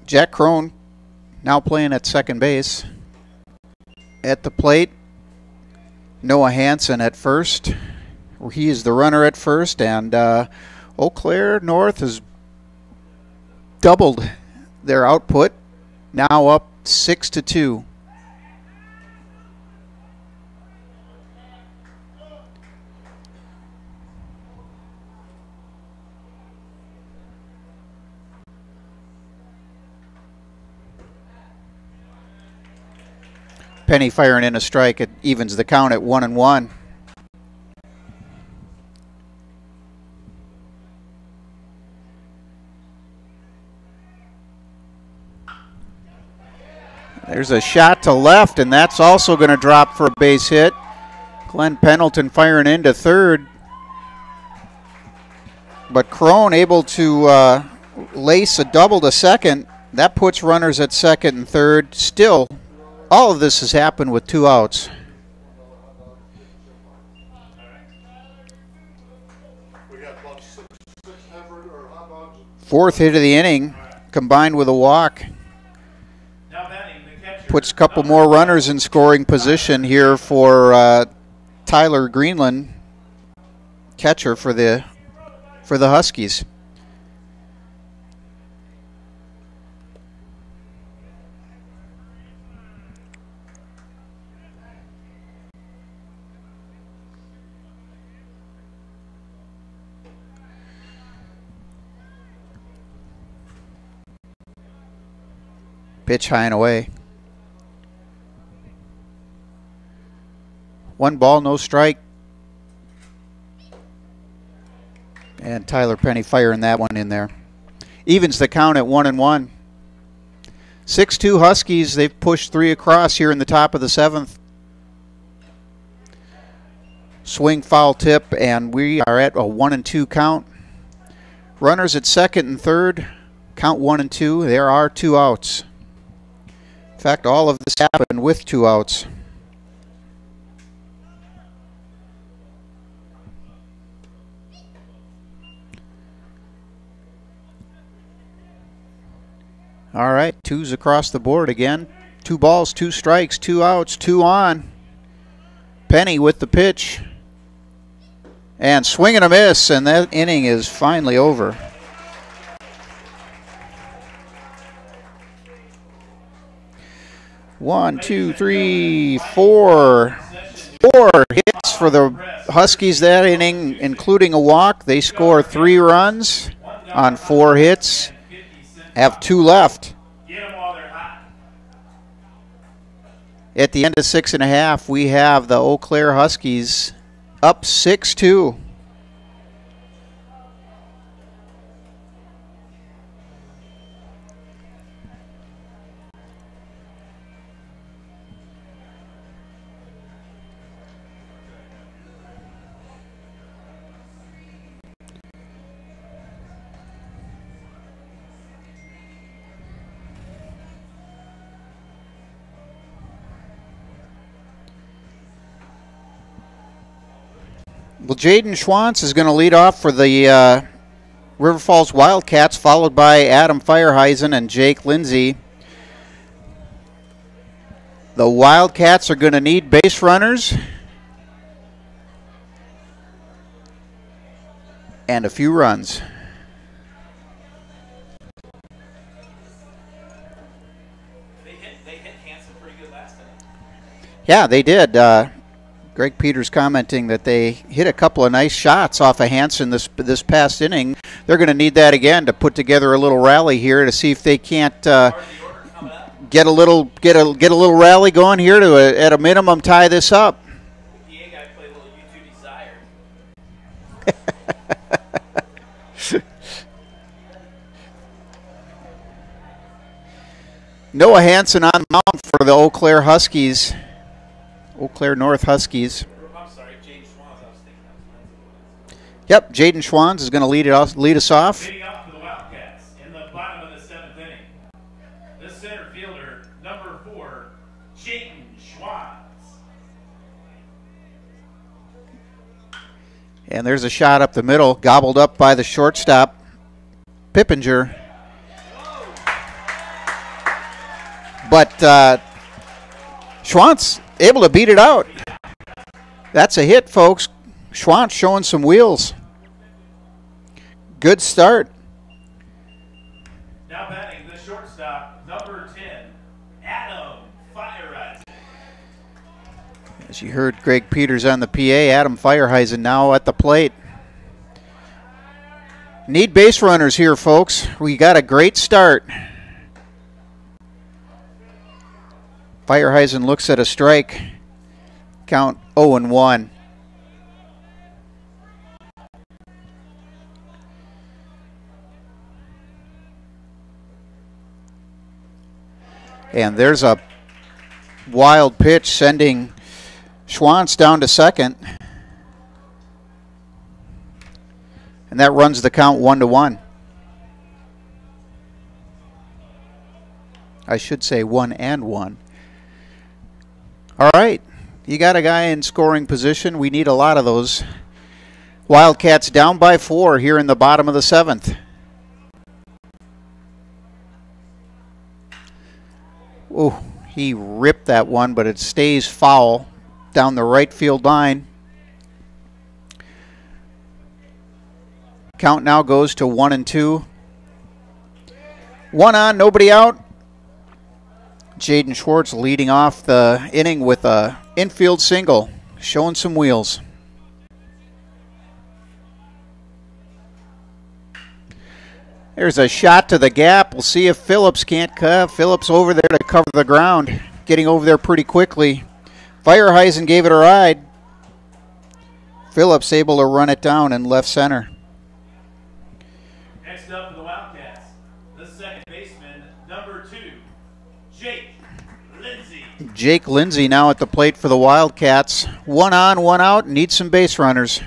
Jack Crone now playing at second base. At the plate, Noah Hansen at first. He is the runner at first, and Eau Claire North has doubled their output, now up 6-2. Penny firing in a strike. It evens the count at 1-1. There's a shot to left, and that's also going to drop for a base hit. Glenn Pendleton firing into third. But Crone able to lace a double to second. That puts runners at second and third. Still, all of this has happened with 2 outs. Fourth hit of the inning, combined with a walk. Puts a couple more runners in scoring position here for Tyler Greenland, catcher for the Huskies. Pitch high and away. 1 ball, no strike. And Tyler Penny firing that one in there. Evens the count at 1-1. 6-2 Huskies. They've pushed 3 across here in the top of the 7th. Swing, foul tip, and we are at a 1-2 count. Runners at second and third. Count 1-2. There are 2 outs. In fact, all of this happened with 2 outs. All right, 2s across the board again. 2 balls, 2 strikes, 2 outs, 2 on. Penny with the pitch. And swing and a miss, and that inning is finally over. One, two, three, four. 4 hits for the Huskies that inning, including a walk. They score 3 runs on 4 hits. Have 2 left. At the end of 6.5, we have the Eau Claire Huskies up 6-2. Well, Jaden Schwantz is going to lead off for the River Falls Wildcats, followed by Adam Feierheisen and Jake Lindsay. The Wildcats are going to need base runners and a few runs. They hit Hansen pretty good last time. Yeah, they did. Greg Peters commenting that they hit a couple of nice shots off of Hansen this past inning. They're going to need that again to put together a little rally here to see if they can't get a little rally going here to at a minimum tie this up. The A guy played a little U2 Desire. Noah Hansen on the mound for the Eau Claire Huskies. Eau Claire North Huskies. I'm sorry, Jaden Schwans. I was thinking that was Yep, Jaden Schwans is going to lead us off. leading off for the Wildcats in the bottom of the 7th inning. This center fielder, number 4, Jaden Schwans. And there's a shot up the middle, gobbled up by the shortstop, Pippinger. But Schwantz able to beat it out. That's a hit, folks. Schwantz showing some wheels. Good start. Now batting the shortstop, number 10, Adam Fireheisen. As you heard Greg Peters on the PA, Adam Fireheisen now at the plate. Need base runners here, folks. We got a great start. Fireheisen looks at a strike. Count 0-1. And there's a wild pitch sending Schwantz down to second. And that runs the count 1-1. I should say 1-1. All right, you got a guy in scoring position. We need a lot of those. Wildcats down by 4 here in the bottom of the 7th. Oh, he ripped that one, but it stays foul down the right field line. Count now goes to 1-2. 1 on, nobody out. Jaden Schwartz leading off the inning with a infield single, showing some wheels. There's a shot to the gap. We'll see if Phillips can't cut. Phillips over there to cover the ground, getting over there pretty quickly. Fireheisen gave it a ride. Phillips able to run it down in left center. Next up for the Wildcats, the second baseman, number 2, Jake Lindsay. Jake Lindsay now at the plate for the Wildcats. 1 on, 1 out. Need some base runners.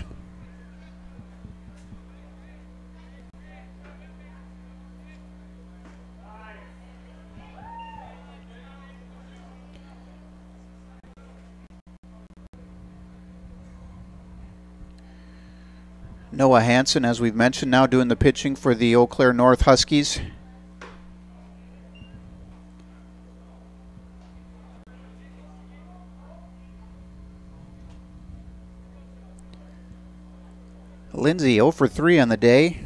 Noah Hansen, as we've mentioned, now doing the pitching for the Eau Claire North Huskies. Lindsay 0 for 3 on the day.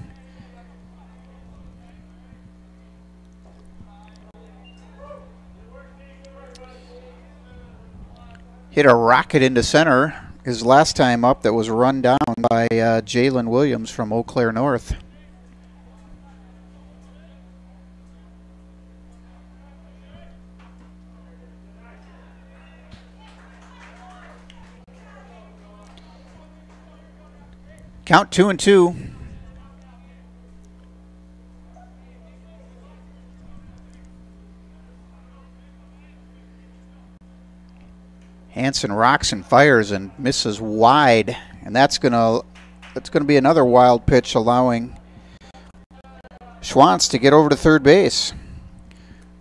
Hit a rocket into center. His last time up that was run down by Jalen Williams from Eau Claire North. Count 2-2. Hansen rocks and fires and misses wide, and that's gonna be another wild pitch, allowing Schwantz to get over to third base.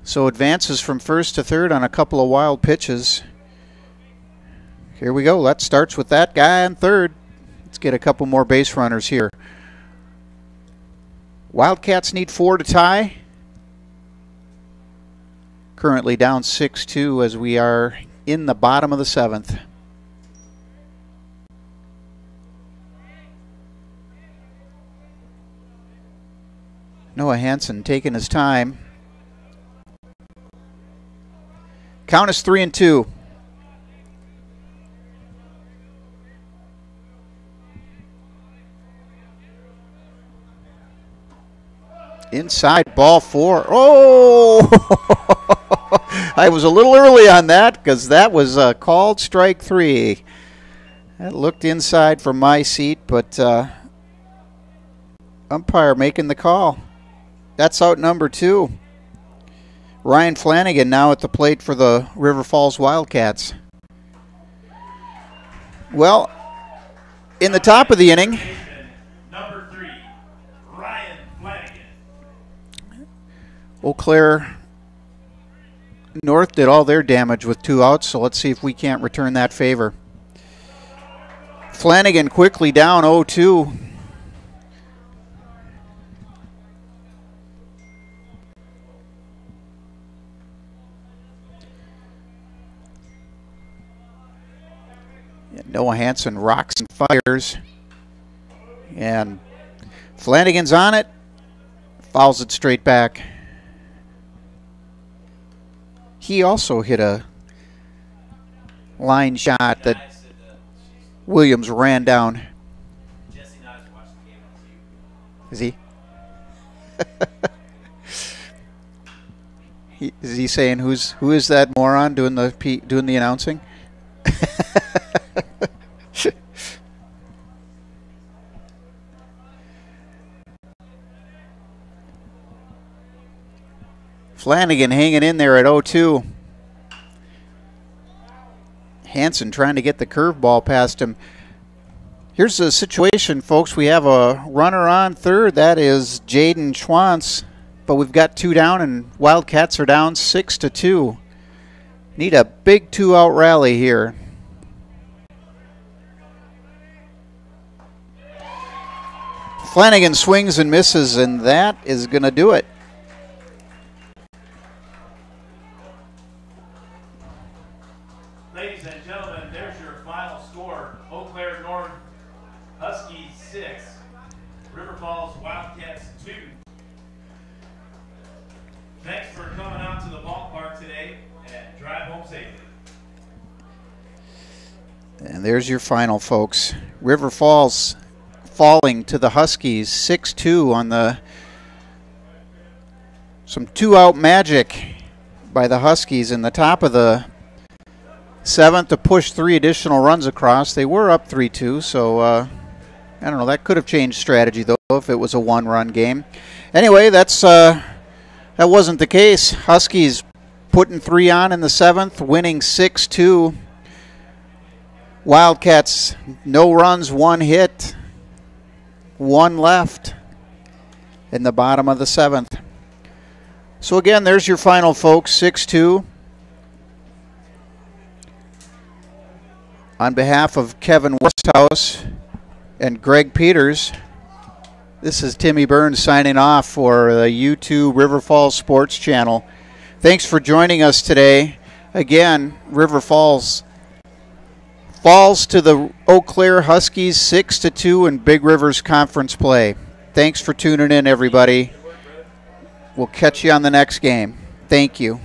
So advances from first to third on a couple of wild pitches. Here we go. That starts with that guy on third. Let's get a couple more base runners here. Wildcats need 4 to tie. Currently down 6-2 as we are in the bottom of the 7th. Noah Hansen taking his time. Count is 3-2. Inside, ball 4. Oh! I was a little early on that because that was called strike 3. That looked inside from my seat, but umpire making the call. That's out number 2. Ryan Flanagan now at the plate for the River Falls Wildcats. Well, in the top of the inning, number 3, Ryan Flanagan. Eau Claire North did all their damage with 2 outs, so let's see if we can't return that favor. Flanagan quickly down 0-2. Noah Hansen rocks and fires. And Flanagan's on it. Fouls it straight back. He also hit a line shot that Williams ran down. Is he? Is he saying who is that moron doing the announcing? Flanagan hanging in there at 0-2. Hansen trying to get the curveball past him. Here's the situation, folks. We have a runner on third. That is Jaden Schwantz. But we've got 2 down, and Wildcats are down 6-2. Need a big 2-out rally here. Flanagan swings and misses, and that is going to do it. Ladies and gentlemen, there's your final score. Eau Claire North Huskies 6, River Falls Wildcats 2. Thanks for coming out to the ballpark today, and drive home safely. And there's your final, folks. River Falls falling to the Huskies 6-2 on some 2-out magic by the Huskies in the top of the 7th to push 3 additional runs across. They were up 3-2, so I don't know. That could have changed strategy, though, if it was a 1-run game. Anyway, that wasn't the case. Huskies putting 3 on in the 7th, winning 6-2. Wildcats, no runs, 1 hit, 1 left in the bottom of the 7th. So again, there's your final, folks, 6-2. On behalf of Kevin Westhouse and Greg Peters, this is Timmy Burns signing off for the YouTube River Falls Sports Channel. Thanks for joining us today. Again, River Falls falls to the Eau Claire Huskies 6-2 in Big Rivers Conference play. Thanks for tuning in, everybody. We'll catch you on the next game. Thank you.